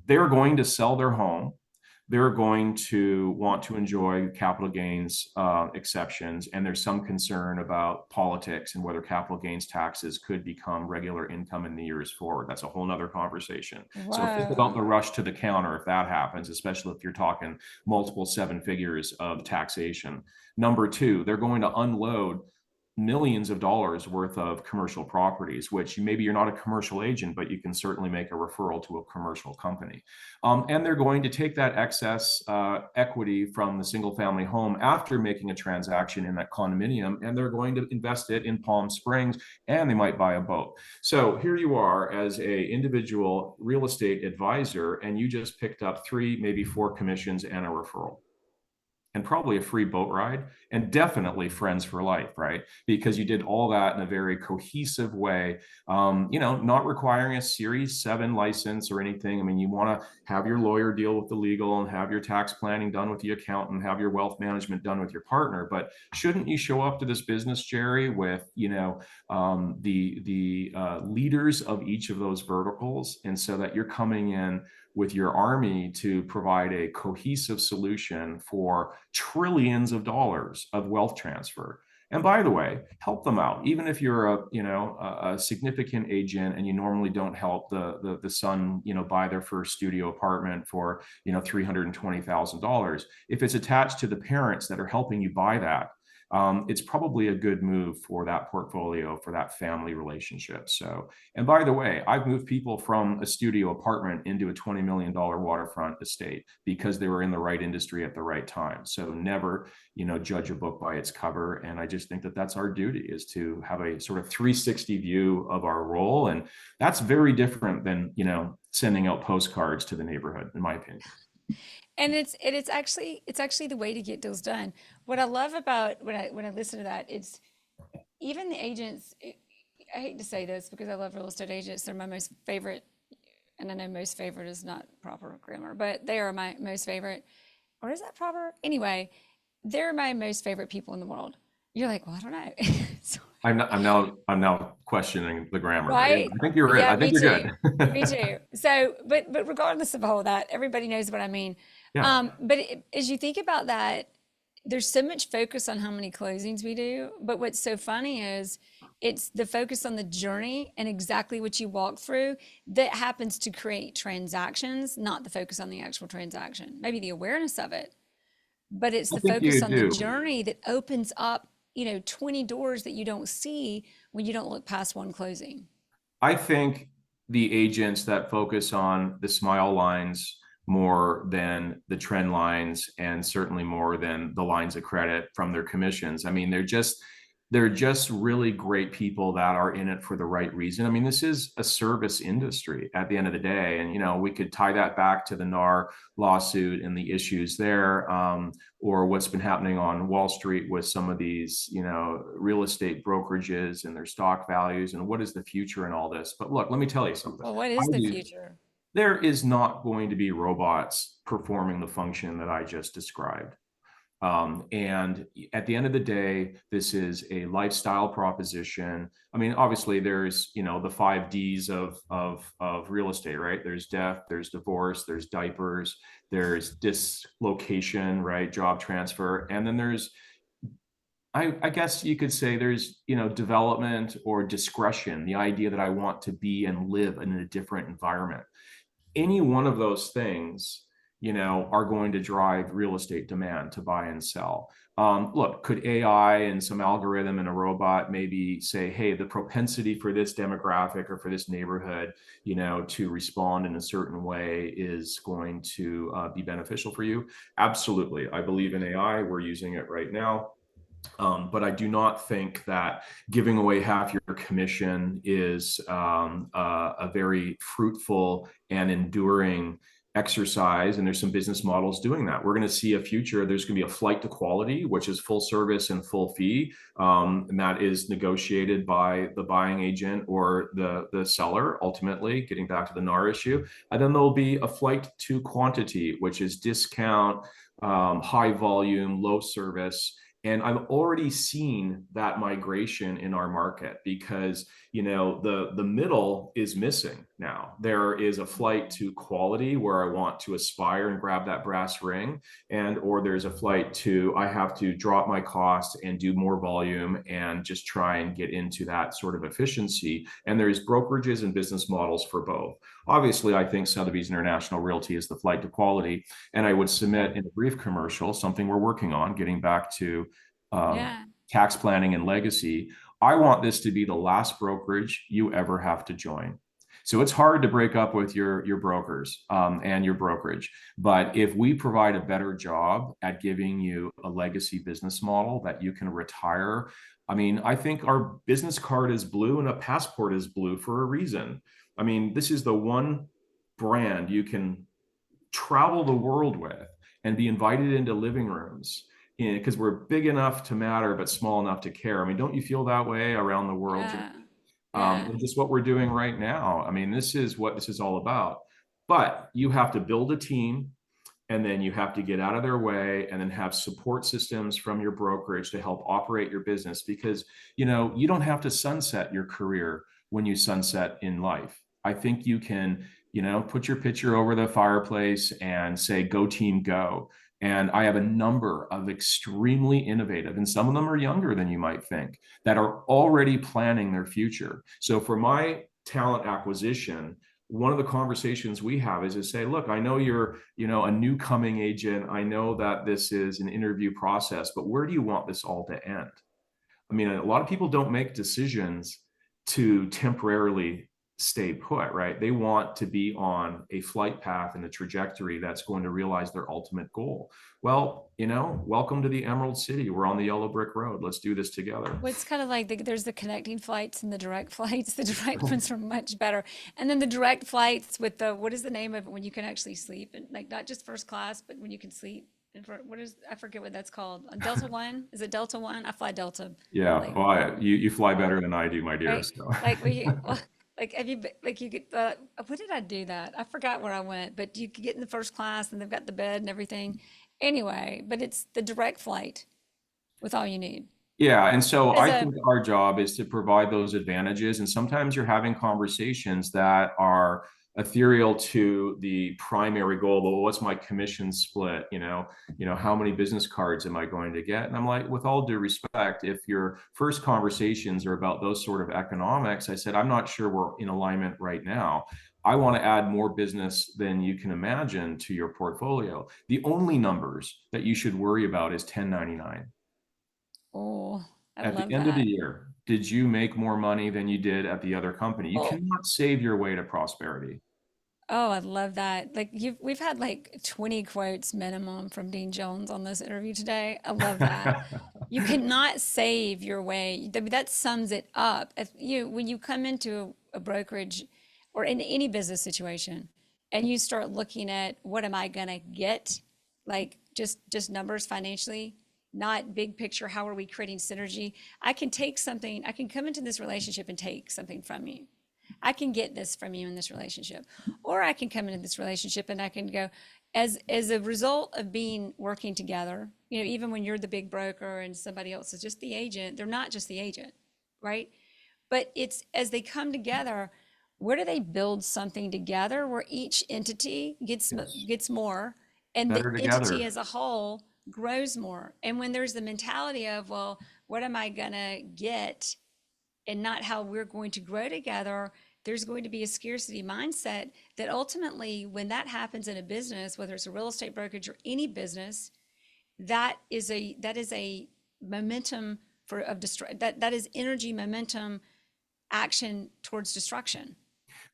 they're going to sell their home. they're going to want to enjoy capital gains exceptions. And there's some concern about politics and whether capital gains taxes could become regular income in the years forward. That's a whole nother conversation. So think about Whoa. the rush to the counter if that happens, especially if you're talking multiple seven figures of taxation. Number two, they're going to unload millions of dollars worth of commercial properties, which maybe you're not a commercial agent, but you can certainly make a referral to a commercial company. And they're going to take that excess equity from the single family home after making a transaction in that condominium, and they're going to invest it in Palm Springs, and they might buy a boat. So here you are as a individual real estate advisor, and you just picked up 3, maybe 4 commissions and a referral, and probably a free boat ride, and definitely friends for life, right? Because you did all that in a very cohesive way, not requiring a Series 7 license or anything. I mean, you want to have your lawyer deal with the legal and have your tax planning done with the accountant, have your wealth management done with your partner. But shouldn't you show up to this business, Jerry, with, the leaders of each of those verticals, and so that you're coming in with your army to provide a cohesive solution for trillions of dollars of wealth transfer. And by the way, help them out. Even if you're a significant agent and you normally don't help the son, buy their first studio apartment for, $320,000. If it's attached to the parents that are helping you buy that, it's probably a good move for that portfolio, for that family relationship. So, and by the way, I've moved people from a studio apartment into a $20 million waterfront estate because they were in the right industry at the right time. So never, judge a book by its cover. And I just think that that's our duty, is to have a sort of 360 view of our role. And that's very different than, sending out postcards to the neighborhood, in my opinion. And it's actually the way to get deals done. What I love about when I listen to that, it's even the agents. I hate to say this because I love real estate agents. They're my most favorite, and I know most favorite is not proper grammar, but they are my most favorite. Or is that proper? Anyway, they're my most favorite people in the world. You're like, well, I don't know. So, I'm now questioning the grammar, but yeah, right? I think you're right. Yeah, I think me you're too. Me good. too. So, but regardless of all of that, everybody knows what I mean. Yeah. As you think about that, there's so much focus on how many closings we do. But what's so funny is it's the focus on the journey and exactly what you walk through that happens to create transactions, not the focus on the actual transaction. Maybe the awareness of it, but it's I the think you focus on the do. journey that opens up, 20 doors that you don't see when you don't look past one closing. I think the agents that focus on the smile lines more than the trend lines, and certainly more than the lines of credit from their commissions. I mean, they're just really great people that are in it for the right reason. I mean, this is a service industry at the end of the day. And, we could tie that back to the NAR lawsuit and the issues there, or what's been happening on Wall Street with some of these, real estate brokerages and their stock values, and what is the future in all this. But look, let me tell you something. Well, what is the future? There is not going to be robots performing the function that I just described. And at the end of the day, this is a lifestyle proposition. I mean, obviously, there's the 5 Ds of real estate, right? There's death, there's divorce, there's diapers, there's dislocation, right? Job transfer, and then there's, I guess you could say, there's development or discretion. The idea that I want to be and live in a different environment. Any one of those things, are going to drive real estate demand to buy and sell. Look, could AI and some algorithm and a robot maybe say, hey, the propensity for this demographic or for this neighborhood, to respond in a certain way is going to be beneficial for you? Absolutely. I believe in AI. We're using it right now. But I do not think that giving away half your commission is a very fruitful and enduring exercise. And there's some business models doing that. We're going to see a future. There's going to be a flight to quality, which is full service and full fee. And that is negotiated by the buying agent or the seller, ultimately, getting back to the NAR issue. And then there'll be a flight to quantity, which is discount, high volume, low service. And I've already seen that migration in our market because, the middle is missing now. There is a flight to quality where I want to aspire and grab that brass ring, or there's a flight to I have to drop my cost and do more volume and just try and get into that sort of efficiency. And there's brokerages and business models for both. Obviously, I think Sotheby's International Realty is the flight to quality. And I would submit in a brief commercial, something we're working on, getting back to Yeah. tax planning and legacy. I want this to be the last brokerage you ever have to join. So it's hard to break up with your brokers and your brokerage. But if we provide a better job at giving you a legacy business model that you can retire, I mean, I think our business card is blue and a passport is blue for a reason. I mean, this is the one brand you can travel the world with and be invited into living rooms because we're big enough to matter but small enough to care. I mean, don't you feel that way around the world? Yeah. Yeah. And just what we're doing right now. I mean, this is what this is all about. But you have to build a team, and then you have to get out of their way and then have support systems from your brokerage to help operate your business, because you don't have to sunset your career when you sunset in life. I think you can put your picture over the fireplace and say, go team, go. And I have a number of extremely innovative, and some of them are younger than you might think, that are already planning their future. So for my talent acquisition, one of the conversations we have is to say, look, I know you're, a new coming agent. I know that this is an interview process, but where do you want this all to end? I mean, a lot of people don't make decisions to temporarily stay put, right? They want to be on a flight path and a trajectory that's going to realize their ultimate goal. Well, welcome to the Emerald City. We're on the yellow brick road. Let's do this together. Well, it's kind of like there's the connecting flights and the direct flights. The direct ones are much better. And then the direct flights with what is the name of it when you can actually sleep, and like not just first class, but when you can sleep. And I forget what that's called. Delta One? Is it Delta One? I fly Delta. Yeah. Like, Well, you fly better than I do, my dear. right? So. Like well, like have you like you get what did I do that? I forgot where I went, but you could get in the first class and they've got the bed and everything. Anyway, but it's the direct flight with all you need. Yeah, and so As I a think our job is to provide those advantages. And sometimes you're having conversations that are ethereal to the primary goal. Well, what's my commission split? How many business cards am I going to get? And I'm like, with all due respect, if your first conversations are about those sort of economics, I said, I'm not sure we're in alignment right now. I want to add more business than you can imagine to your portfolio. The only numbers that you should worry about is 1099. Oh, I At the love end of the that. year, did you make more money than you did at the other company? You Oh, cannot save your way to prosperity. oh, I love that. Like we've had like 20 quotes minimum from Dean Jones on this interview today. I love that. You cannot save your way. That sums it up. If when you come into a brokerage or in any business situation and you start looking at what am I gonna get, like just numbers financially, not big picture, how are we creating synergy? I can take something, I can come into this relationship and take something from you. I can get this from you in this relationship. Or I can come into this relationship and I can go, as a result of being working together, even when you're the big broker and somebody else is just the agent, they're not just the agent, right? But it's as they come together, where do they build something together where each entity Yes. gets more and the Better entity together. as a whole grows more. And when there's the mentality of, well, what am I gonna get and not how we're going to grow together, there's going to be a scarcity mindset that ultimately, when that happens in a business, whether it's a real estate brokerage or any business, that is a momentum that is energy momentum action towards destruction.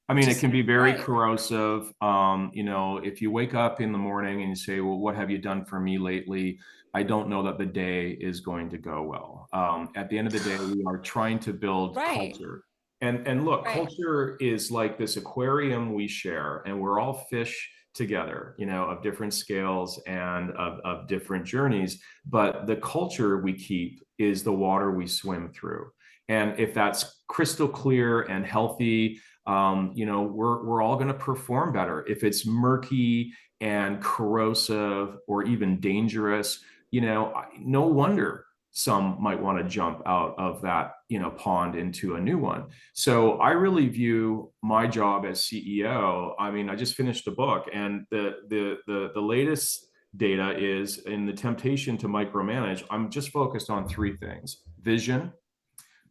I mean, it Just can be very right. corrosive. If you wake up in the morning and you say, well, what have you done for me lately? I don't know that the day is going to go well. At the end of the day, we are trying to build Right. culture. And look, Right. culture is like this aquarium we share, and we're all fish together, of different scales and of different journeys. But the culture we keep is the water we swim through. And if that's crystal clear and healthy, we're all going to perform better. If it's murky and corrosive or even dangerous, no wonder some might want to jump out of that, pond into a new one. So I really view my job as CEO. I mean, I just finished a book, and the latest data is in the temptation to micromanage. I'm just focused on three things: vision,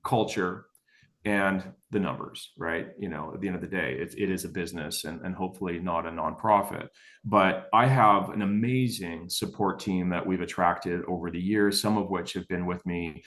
culture, and the numbers, right? At the end of the day, it is a business, and hopefully not a nonprofit. But I have an amazing support team that we've attracted over the years, some of which have been with me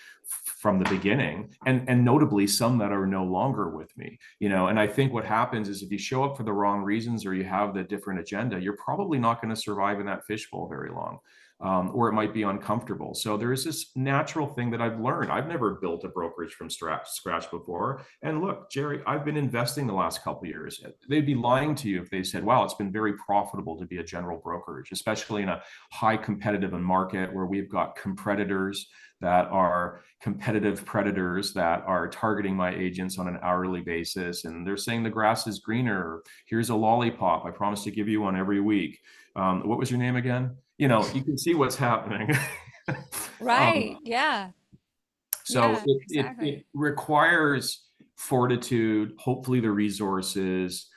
from the beginning, and notably some that are no longer with me. And I think what happens is if you show up for the wrong reasons, or you have the different agenda, you're probably not going to survive in that fishbowl very long. Or it might be uncomfortable. So there is this natural thing that I've learned. I've never built a brokerage from scratch before. And look, Jerry, I've been investing the last couple of years. They'd be lying to you if they said, wow, it's been very profitable to be a general brokerage, especially in a high competitive market where we've got competitors that are competitive predators that are targeting my agents on an hourly basis. And they're saying the grass is greener. Here's a lollipop. I promise to give you one every week. What was your name again? You can see what's happening. Right. Yeah. So Yeah, it exactly. requires fortitude, hopefully the resources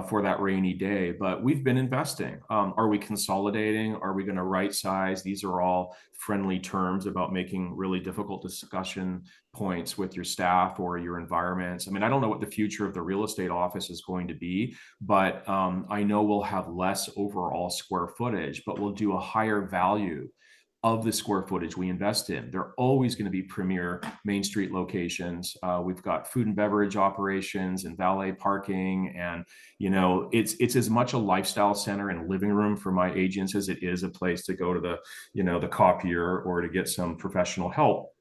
for that rainy day. But we've been investing. Are we consolidating? Are we going to right size? These are all friendly terms about making really difficult discussion points with your staff or your environments. I mean, I don't know what the future of the real estate office is going to be, but I know we'll have less overall square footage, but we'll do a higher value of the square footage we invest in. They're always going to be premier Main Street locations. We've got food and beverage operations and valet parking, and it's as much a lifestyle center and living room for my agents as it is a place to go to the copier or to get some professional help.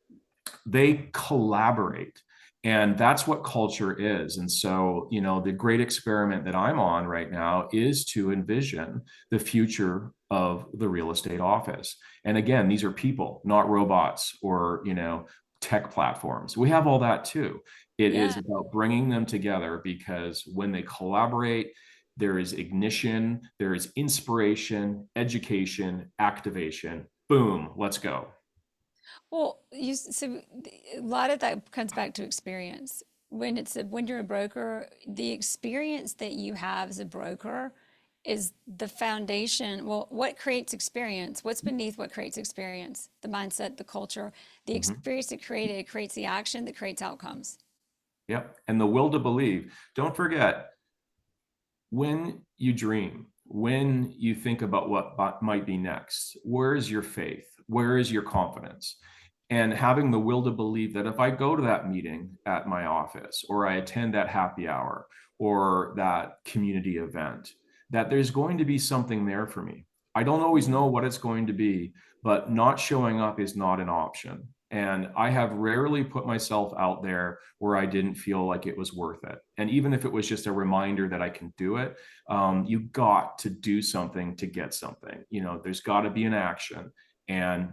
They collaborate. And that's what culture is. And so, the great experiment that I'm on right now is to envision the future of the real estate office. And again, these are people, not robots or, tech platforms. We have all that too. It is Yeah. about bringing them together, because when they collaborate, there is ignition, there is inspiration, education, activation. Boom, let's go. Well, a lot of that comes back to experience. When you're a broker, the experience that you have as a broker is the foundation. Well, what creates experience? What's beneath what creates experience? The mindset, the culture, the Mhm. experience that created creates the action that creates outcomes. Yep. And the will to believe. Don't forget, when you dream, when you think about what might be next, where is your faith? Where is your confidence? And having the will to believe that if I go to that meeting at my office, or I attend that happy hour, or that community event, that there's going to be something there for me. I don't always know Mhm. what it's going to be, but not showing up is not an option. And I have rarely put myself out there where I didn't feel like it was worth it. And even if it was just a reminder that I can do it, you got to do something to get something. There's got to be an action. And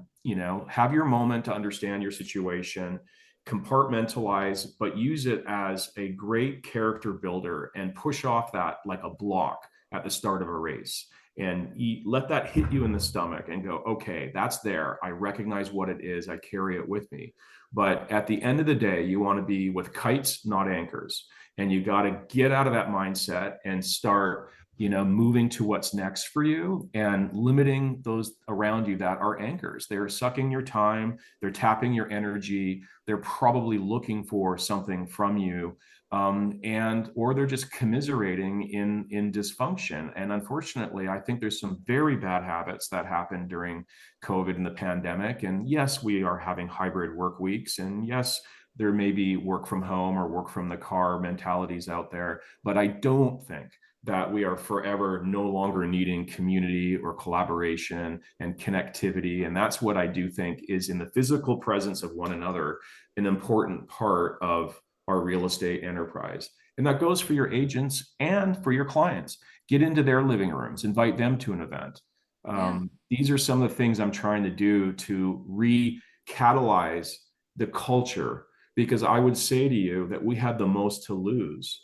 have your moment to understand your situation, compartmentalize, but use it as a great character builder and push off that like a block at the start of a race. And let that hit you in the stomach and go, okay, that's there. I recognize what it is. I carry it with me. But at the end of the day, you want to be with kites, not anchors. And you got to get out of that mindset and start moving to what's next for you, and limiting those around you that are anchors. They're sucking your time, they're tapping your energy, they're probably looking for something from you, and or they're just commiserating in dysfunction. And unfortunately, I think there's some very bad habits that happened during COVID and the pandemic. And yes, we are having hybrid work weeks, and yes, there may be work from home or work from the car mentalities out there, but I don't think that we are forever no longer needing community or collaboration and connectivity. And that's what I do think is, in the physical presence of one another, an important part of our real estate enterprise. And that goes for your agents and for your clients. Get into their living rooms, invite them to an event. Yeah. These are some of the things I'm trying to do to recatalyze the culture, because I would say to you that we had the most to lose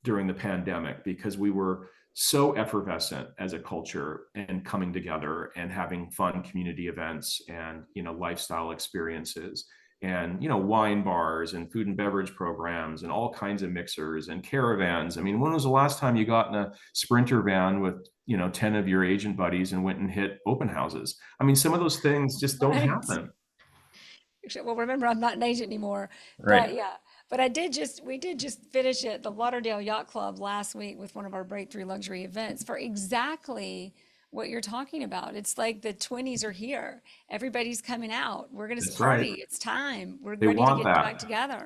during the pandemic, because we were so effervescent as a culture and coming together and having fun community events and, lifestyle experiences and, wine bars and food and beverage programs and all kinds of mixers and caravans. I mean, when was the last time you got in a Sprinter van with, 10 of your agent buddies and went and hit open houses? I mean, some of those things just don't Right. happen. Well, remember, I'm not an agent anymore, but Right. yeah. But we did just finish at the Lauderdale Yacht Club last week with one of our breakthrough luxury events for exactly what you're talking about. It's like the 20s are here. Everybody's coming out. We're going to That's right. party. It's time. We're They ready to want get back that. together.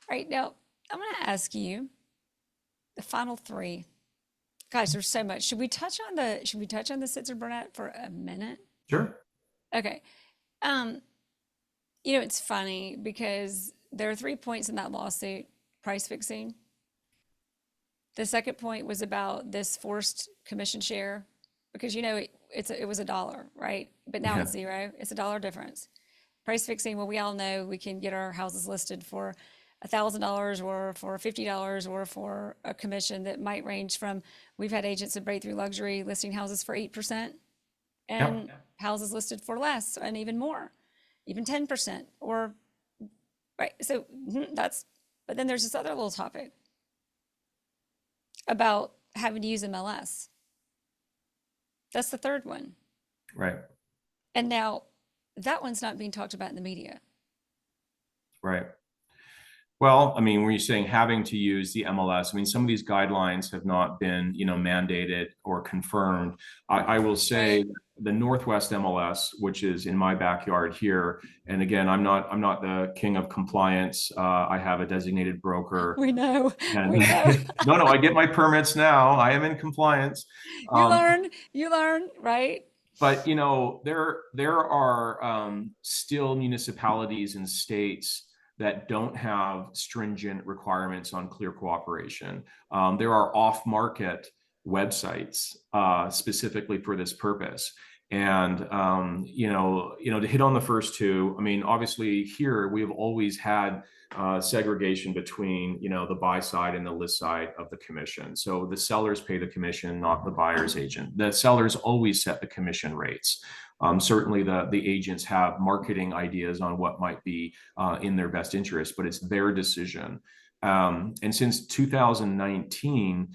All right. Now, I'm going to ask you the final three. Guys, there's so much. Should we touch on the Sitzer Burnett for a minute? Sure. Okay. Um, it's funny because there are 3 points in that lawsuit: price fixing. The second point was about this forced commission share because it was $1, right? But now Yeah. it's zero. It's $1 difference. Price fixing, well, we all know we can get our houses listed for $1,000 or for $50 or for a commission that might range from, we've had agents at Breakthrough Luxury listing houses for 8% Yep. and houses listed for less and even more, even 10% or, right. So but then there's this other little topic about having to use MLS. That's the third one. Right. And now that one's not being talked about in the media. Right. Well, I mean, when you're saying having to use the MLS, I mean, some of these guidelines have not been, mandated or confirmed. I will say Right. the Northwest MLS, which is in my backyard here, and again, I'm not the king of compliance. I have a designated broker, We know. and We know. no, I get my permits now. I am in compliance. Um, You learn, right? but there are still municipalities and states that don't have stringent requirements on clear cooperation. There are off-market websites specifically for this purpose. And to hit on the first two, I mean, obviously here we have always had segregation between the buy side and the list side of the commission. So the sellers pay the commission, not the buyer's agent. The sellers always set the commission rates. Certainly the agents have marketing ideas on what might be in their best interest, but it's their decision. And since 2019,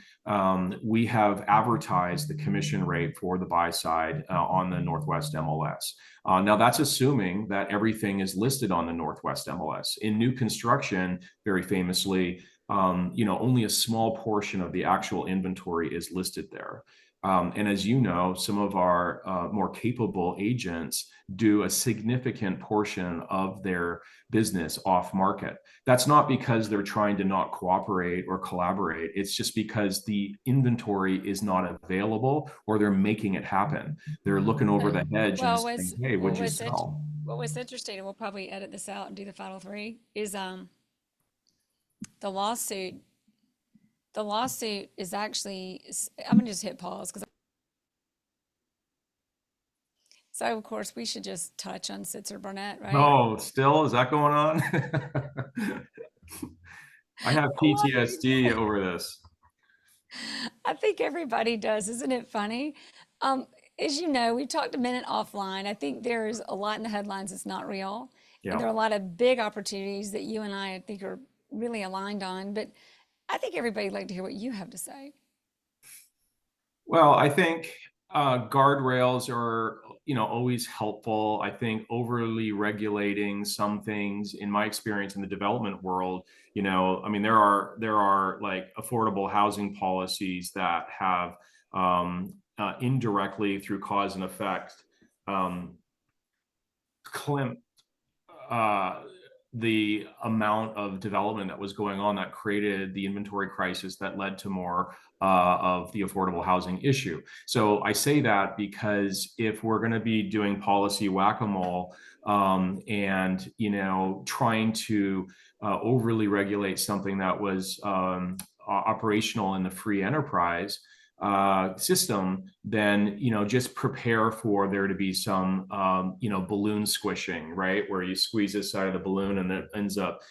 we have advertised the commission rate for the buy side on the Northwest MLS. Now that's assuming that everything is listed on the Northwest MLS. In new construction, very famously, only a small portion of the actual inventory is listed there. And as you know, some of our more capable agents do a significant portion of their business off market. That's not because they're trying to not cooperate or collaborate. It's just because the inventory is not available or they're making it happen. They're looking over the hedge and Well, saying, hey, what'd you sell? what was interesting, and we'll probably edit this out and do the final three, is the lawsuit. The lawsuit is actually, I'm gonna just hit pause because so of course we should just touch on Sitzer Burnett, right? Oh, still, is that going on? I have Well, PTSD over this. I think everybody does. Isn't it funny? Um, as you know, we talked a minute offline. I think there's a lot in the headlines that's not real. And there Yeah. are a lot of big opportunities that you and I think are really aligned on. But I think everybody'd like to hear what you have to say. Well, I think guardrails are, always helpful. I think overly regulating some things, in my experience in the development world, I mean, there are like affordable housing policies that have indirectly through cause and effect um, clamped uh, the amount of development that was going on that created the inventory crisis that led to more of the affordable housing issue. So I say that because if we're going to be doing policy whack-a-mole and trying to overly regulate something that was operational in the free enterprise system, then just prepare for there to be some balloon squishing, right, where you squeeze this side of the balloon and it ends up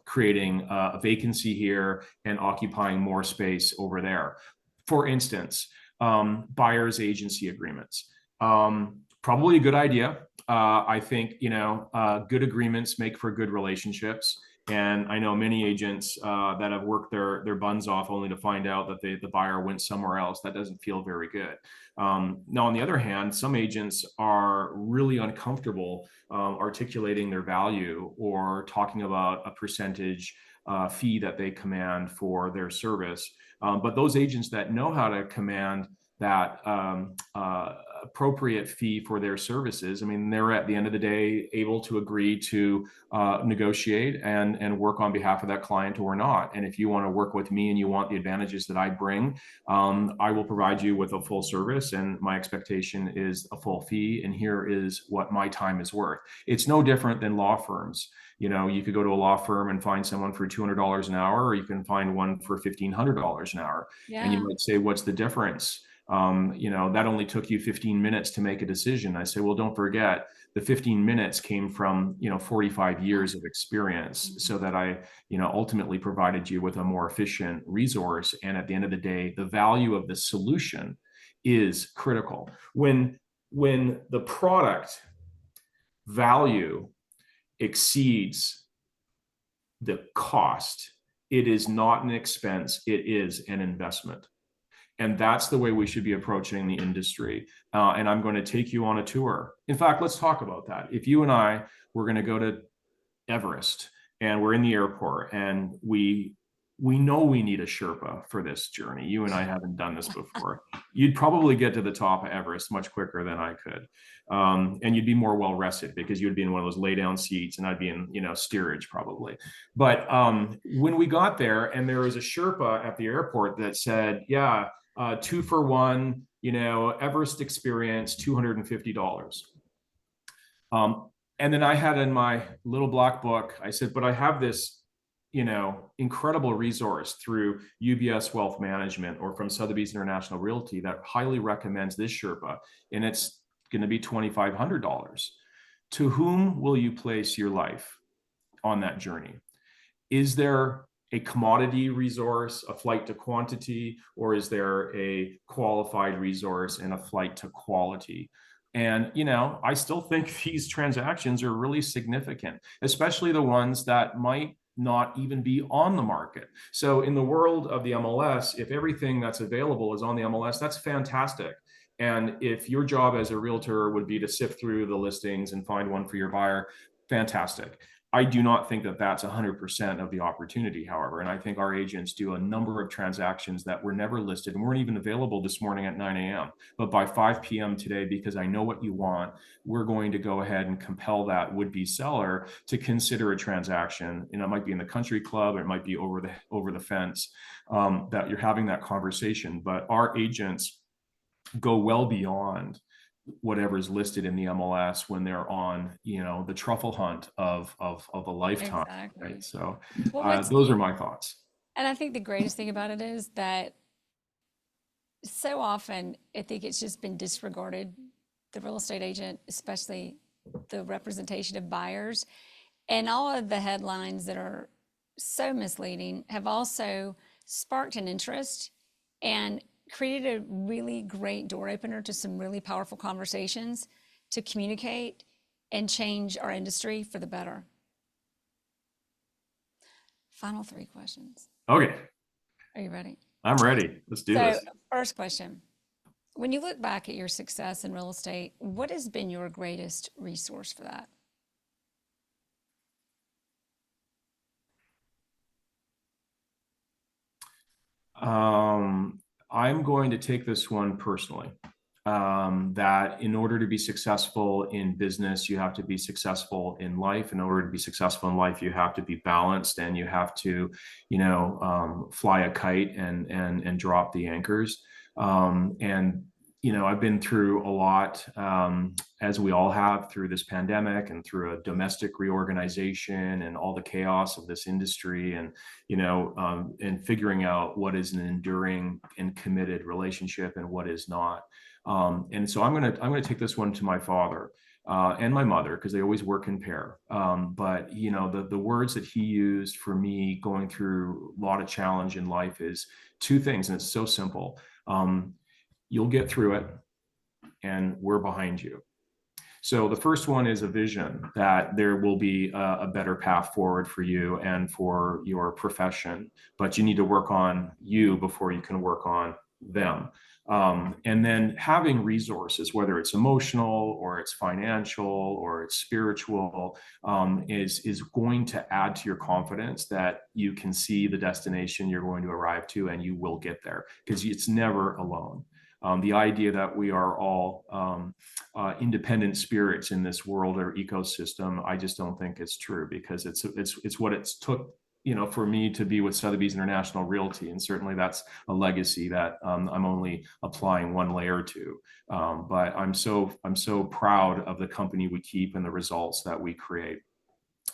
creating a vacancy here and occupying more space over there. For instance, buyer's agency agreements. Probably a good idea. I think, good agreements make for good relationships. And I know many agents that have worked their buns off only to find out that the buyer went somewhere else. That doesn't feel very good. Now, on the other hand, some agents are really uncomfortable articulating their value or talking about a percentage fee that they command for their service. But those agents that know how to command that appropriate fee for their services, I mean, they're at the end of the day able to agree to negotiate and work on behalf of that client or not. And if you want to work with me and you want the advantages that I bring, I will provide you with a full service, and my expectation is a full fee. And here is what my time is worth. It's no different than law firms. You could go to a law firm and find someone for $200 an hour, or you can find one for $1,500 an hour. Yeah. And you might say, what's the difference? That only took you 15 minutes to make a decision. I say, well, don't forget the 15 minutes came from, 45 years of experience, so that I, ultimately provided you with a more efficient resource. And at the end of the day, the value of the solution is critical. When the product value exceeds the cost, it is not an expense, it is an investment. And that's the way we should be approaching the industry. And I'm going to take you on a tour. In fact, let's talk about that. If you and I were going to go to Everest and we're in the airport and we know we need a Sherpa for this journey. You and I haven't done this before. You'd probably get to the top of Everest much quicker than I could. And you'd be more well rested because you'd be in one of those lay down seats and I'd be in, steerage probably. But when we got there and there was a Sherpa at the airport that said, 2 for 1, Everest experience, $250. And then I had in my little black book, I said, but I have this, incredible resource through UBS Wealth Management or from Sotheby's International Realty that highly recommends this Sherpa, and it's going to be $2,500. To whom will you place your life on that journey? Is there a commodity resource, a flight to quantity, or is there a qualified resource and a flight to quality? And, I still think these transactions are really significant, especially the ones that might not even be on the market. So in the world of the MLS, if everything that's available is on the MLS, that's fantastic. And if your job as a realtor would be to sift through the listings and find one for your buyer, fantastic. I do not think that that's 100% of the opportunity, however. And I think our agents do a number of transactions that were never listed and weren't even available this morning at 9 a.m. But by 5 p.m. today, because I know what you want, we're going to go ahead and compel that would-be seller to consider a transaction. It might be in the country club, or it might be over the fence, that you're having that conversation. But our agents go well beyond whatever is listed in the MLS when they're on, the truffle hunt of a lifetime. Exactly. Right? So those are my thoughts. And I think the greatest thing about it is that so often I think it's just been disregarded. The real estate agent, especially the representation of buyers, and all of the headlines that are so misleading have also sparked an interest and created a really great door opener to some really powerful conversations to communicate and change our industry for the better. Final 3 questions. Okay. Are you ready? I'm ready. Let's do this. First question. When you look back at your success in real estate, what has been your greatest resource for that? I'm going to take this one personally. That in order to be successful in business, you have to be successful in life. In order to be successful in life, you have to be balanced, and you have to, fly a kite and drop the anchors. I've been through a lot, as we all have, through this pandemic and through a domestic reorganization and all the chaos of this industry, and and figuring out what is an enduring and committed relationship and what is not. And so I'm gonna take this one to my father and my mother, because they always work in pair. But the words that he used for me going through a lot of challenge in life is two things, and it's so simple. You'll get through it, and we're behind you. So the first one is a vision that there will be a better path forward for you and for your profession, but you need to work on you before you can work on them. And then having resources, whether it's emotional or it's financial or it's spiritual, is going to add to your confidence that you can see the destination you're going to arrive to, and you will get there, because it's never alone. The idea that we are all independent spirits in this world or ecosystem, I just don't think it's true, because it's what it's took, for me to be with Sotheby's International Realty, and certainly that's a legacy that I'm only applying one layer to. But I'm so proud of the company we keep and the results that we create.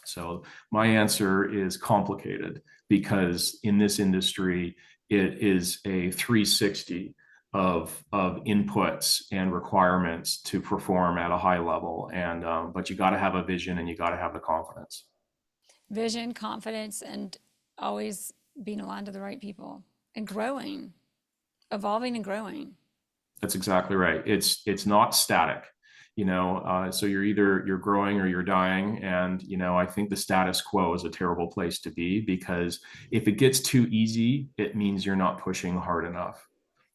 So my answer is complicated, because in this industry, it is a 360 of inputs and requirements to perform at a high level. And but you got to have a vision, and you got to have the confidence. Vision, confidence, and always being aligned to the right people and growing, evolving and growing. That's exactly right. It's not static, so you're growing or you're dying. And I think the status quo is a terrible place to be, because if it gets too easy, it means you're not pushing hard enough.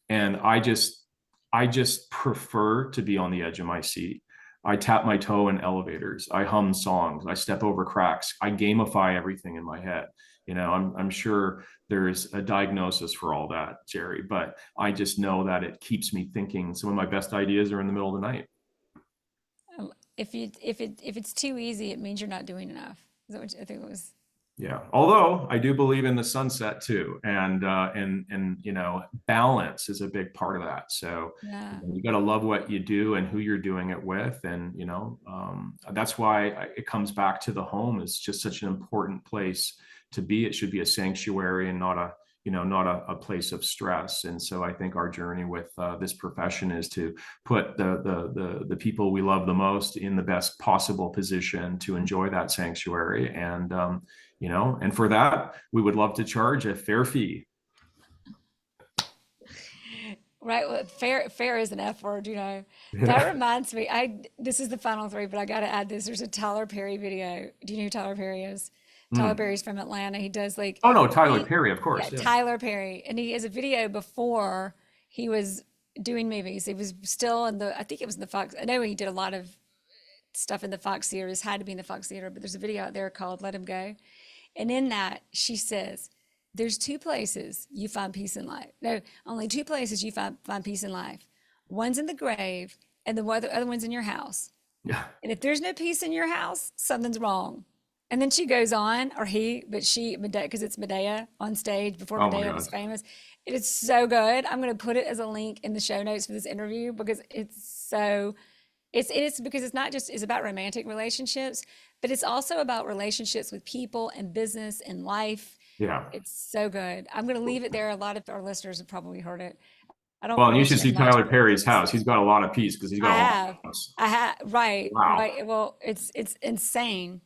And I just prefer to be on the edge of my seat. I tap my toe in elevators. I hum songs. I step over cracks. I gamify everything in my head. I'm sure there's a diagnosis for all that, Jerry, but I just know that it keeps me thinking. Some of my best ideas are in the middle of the night. If it's too easy, it means you're not doing enough. Is that what I think it was? Yeah. Although I do believe in the sunset too. And balance is a big part of that. So Yeah. you got to love what you do and who you're doing it with. And, that's why it comes back to the home is just such an important place to be. It should be a sanctuary and not a place of stress. And so I think our journey with this profession is to put the people we love the most in the best possible position to enjoy that sanctuary. And for that, we would love to charge a fair fee. Right. Well, fair is an F word, That Yeah. reminds me, this is the final three, but I got to add this. There's a Tyler Perry video. Do you know who Tyler Perry is? Tyler Mm. Perry's from Atlanta. He does like, Oh no, Tyler he, Perry, of yeah, course. Yeah. Tyler Perry. And he has a video before he was doing movies. He was still I think it was in the Fox. I know he did a lot of stuff in the Fox Theaters, had to be in the Fox Theater, but there's a video out there called Let Him Go. And in that, she says, there's two places you find peace in life. No, only two places you find peace in life. One's in the grave, and the other one's in your house. Yeah. And if there's no peace in your house, something's wrong. And then she goes on, or he, but Madea, because it's Madea on stage before Oh my Madea God. was famous. It is so good. I'm going to put it as a link in the show notes for this interview, because it's because it's about romantic relationships, but it's also about relationships with people and business and life. Yeah. It's so good. I'm going to leave it there. A lot of our listeners have probably heard it. I don't Well, and you really should share see much, Tyler but Perry's house. He's got a lot of peace because he's got I a lot have, of house. right, Wow. right. Well, it's insane.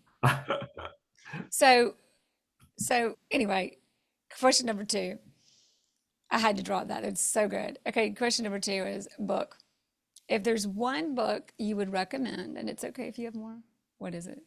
So, anyway, question number two. I had to drop that. It's so good. Okay, question number two is book. If there's one book you would recommend, and it's okay if you have more, what is it?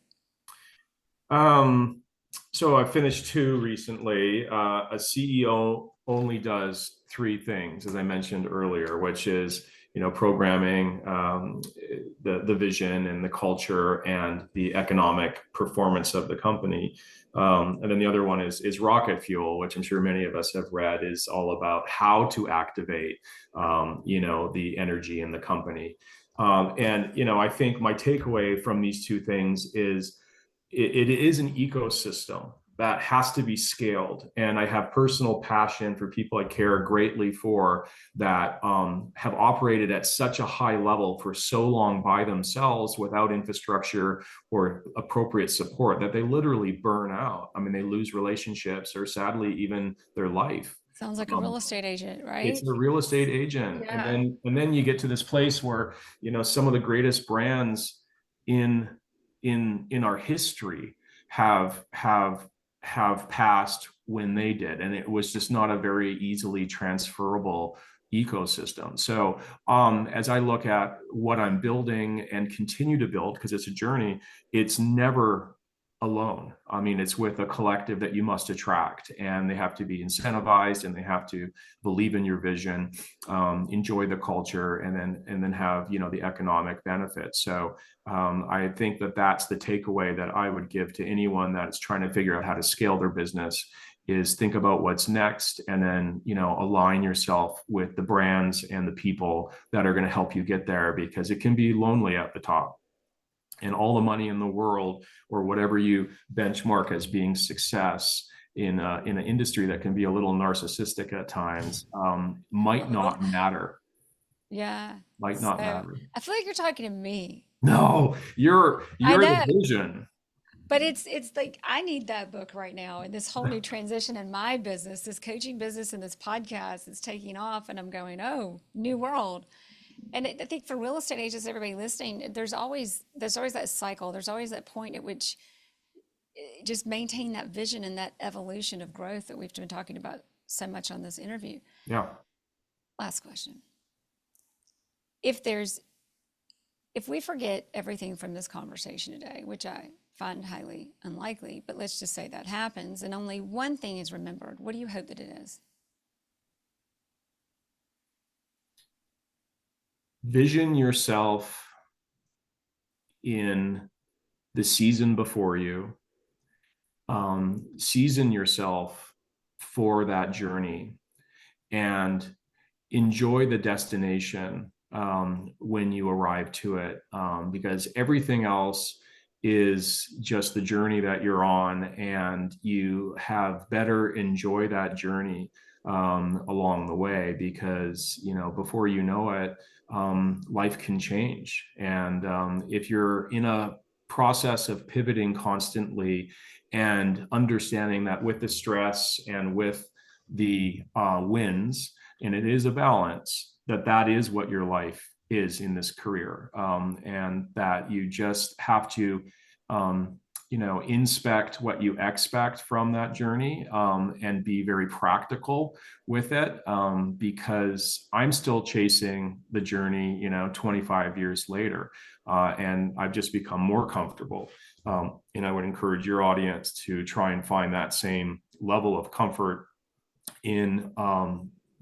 So I finished two recently. A CEO only does three things, as I mentioned earlier, which is, programming, the vision and the culture and the economic performance of the company. And then the other one is Rocket Fuel, which I'm sure many of us have read, is all about how to activate, the energy in the company. And I think my takeaway from these two things is it is an ecosystem that has to be scaled. And I have personal passion for people I care greatly for that have operated at such a high level for so long by themselves without infrastructure or appropriate support that they literally burn out. I mean, they lose relationships or sadly even their life. Sounds like a real estate agent, right? It's a real estate agent. And Yeah. then you get to this place where, some of the greatest brands in our history have passed when they did. And it was just not a very easily transferable ecosystem. So as I look at what I'm building and continue to build, because it's a journey, it's never alone. I mean, it's with a collective that you must attract, and they have to be incentivized, and they have to believe in your vision, enjoy the culture, and then have, you know, the economic benefits. So I think that that's the takeaway that I would give to anyone that's trying to figure out how to scale their business, is think about what's next, and then, you know, align yourself with the brands and the people that are going to help you get there, because it can be lonely at the top. And all the money in the world, or whatever you benchmark as being success in an industry that can be a little narcissistic at times, might not matter. Yeah. Might So not matter. I feel like you're talking to me. No, I you're the know. vision. But it's like I need that book right now, and this whole new transition in my business, this coaching business and this podcast is taking off, and I'm going, oh, new world. And I think for real estate agents, everybody listening, there's always that cycle. There's always that point at which just maintain that vision and that evolution of growth that we've been talking about so much on this interview. Yeah. Last question. If we forget everything from this conversation today, which I find highly unlikely, but let's just say that happens, and only one thing is remembered, what do you hope that it is? Vision yourself in the season before you. Season yourself for that journey, and enjoy the destination when you arrive to it, because everything else is just the journey that you're on, and you have better enjoy that journey along the way, because, you know, before you know it, life can change. And if you're in a process of pivoting constantly, and understanding that with the stress and with the wins, and it is a balance, that is what your life is in this career, and that you just have to you know, inspect what you expect from that journey, and be very practical with it, because I'm still chasing the journey, you know, 25 years later, and I've just become more comfortable, and I would encourage your audience to try and find that same level of comfort in,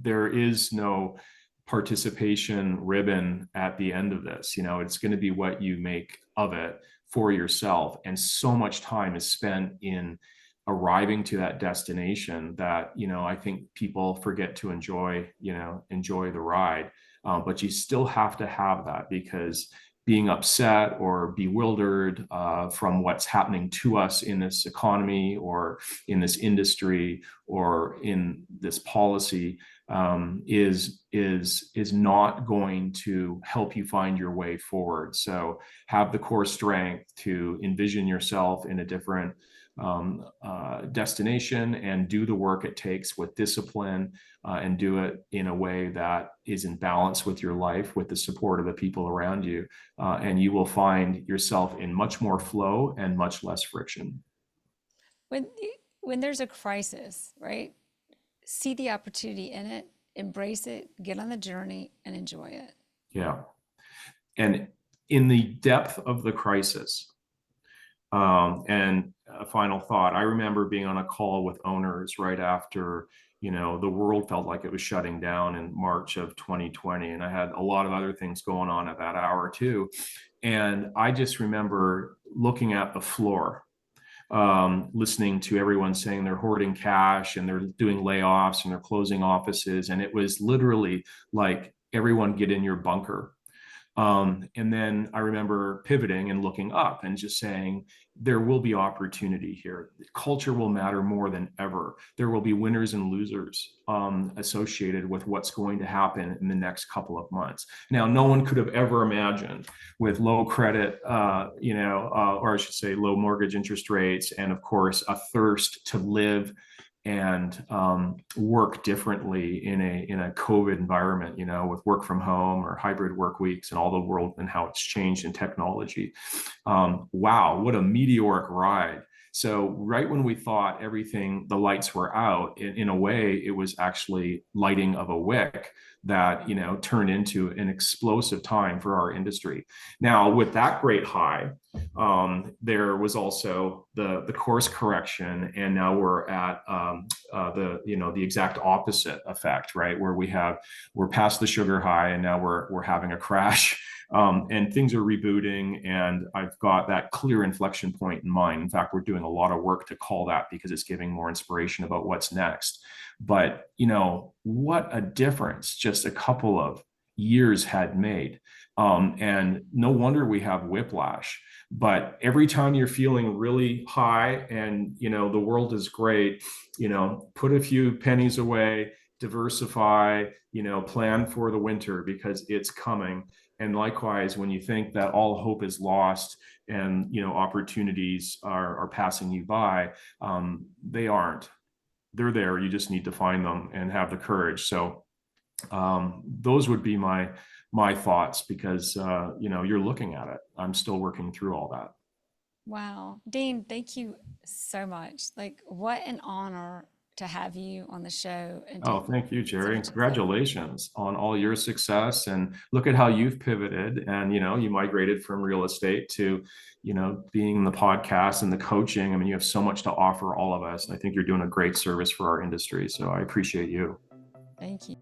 there is no participation ribbon at the end of this. You know, it's going to be what you make of it for yourself. And so much time is spent in arriving to that destination that, you know, I think people forget to enjoy, you know, enjoy the ride. But you still have to have that, because being upset or bewildered from what's happening to us in this economy, or in this industry, or in this policy, is not going to help you find your way forward. So have the core strength to envision yourself in a different destination, and do the work it takes with discipline, and do it in a way that is in balance with your life, with the support of the people around you, and you will find yourself in much more flow and much less friction. When when there's a crisis, right? See the opportunity in it, embrace it, get on the journey, and enjoy it. Yeah. And in the depth of the crisis, and a final thought, I remember being on a call with owners right after, you know, the world felt like it was shutting down in March of 2020. And I had a lot of other things going on at that hour too. And I just remember looking at the floor, listening to everyone saying they're hoarding cash, and they're doing layoffs, and they're closing offices. And it was literally like, everyone get in your bunker. And then I remember pivoting and looking up and just saying, there will be opportunity here. Culture will matter more than ever. There will be winners and losers associated with what's going to happen in the next couple of months. Now, no one could have ever imagined, with low credit, you know, or I should say low mortgage interest rates, and of course, a thirst to live and work differently in a COVID environment, you know, with work from home or hybrid work weeks, and all the world and how it's changed in technology. Wow, what a meteoric ride So right when we thought everything, the lights were out, in a way, it was actually lighting of a wick that, turned into an explosive time for our industry. Now, with that great high, there was also the course correction, and now we're at the exact opposite effect, right? Where we're past the sugar high, and now we're having a crash. And things are rebooting, and I've got that clear inflection point in mind. In fact, we're doing a lot of work to call that because it's giving more inspiration about what's next. But what a difference just a couple of years had made. And no wonder we have whiplash. But every time you're feeling really high and the world is great, put a few pennies away, diversify, plan for the winter because it's coming. And likewise, when you think that all hope is lost and opportunities are passing you by, they aren't. They're there. You just need to find them and have the courage. So those would be my thoughts, because you're looking at it. I'm still working through all that. Wow. Dean, thank you so much. Like, what an honor to have you on the show and to Oh, thank you, so Jerry. much insight. Congratulations on all your success. And look at how you've pivoted, and you migrated from real estate to being the podcast and the coaching. I mean, you have so much to offer all of us, and I think you're doing a great service for our industry. So I appreciate you. Thank you.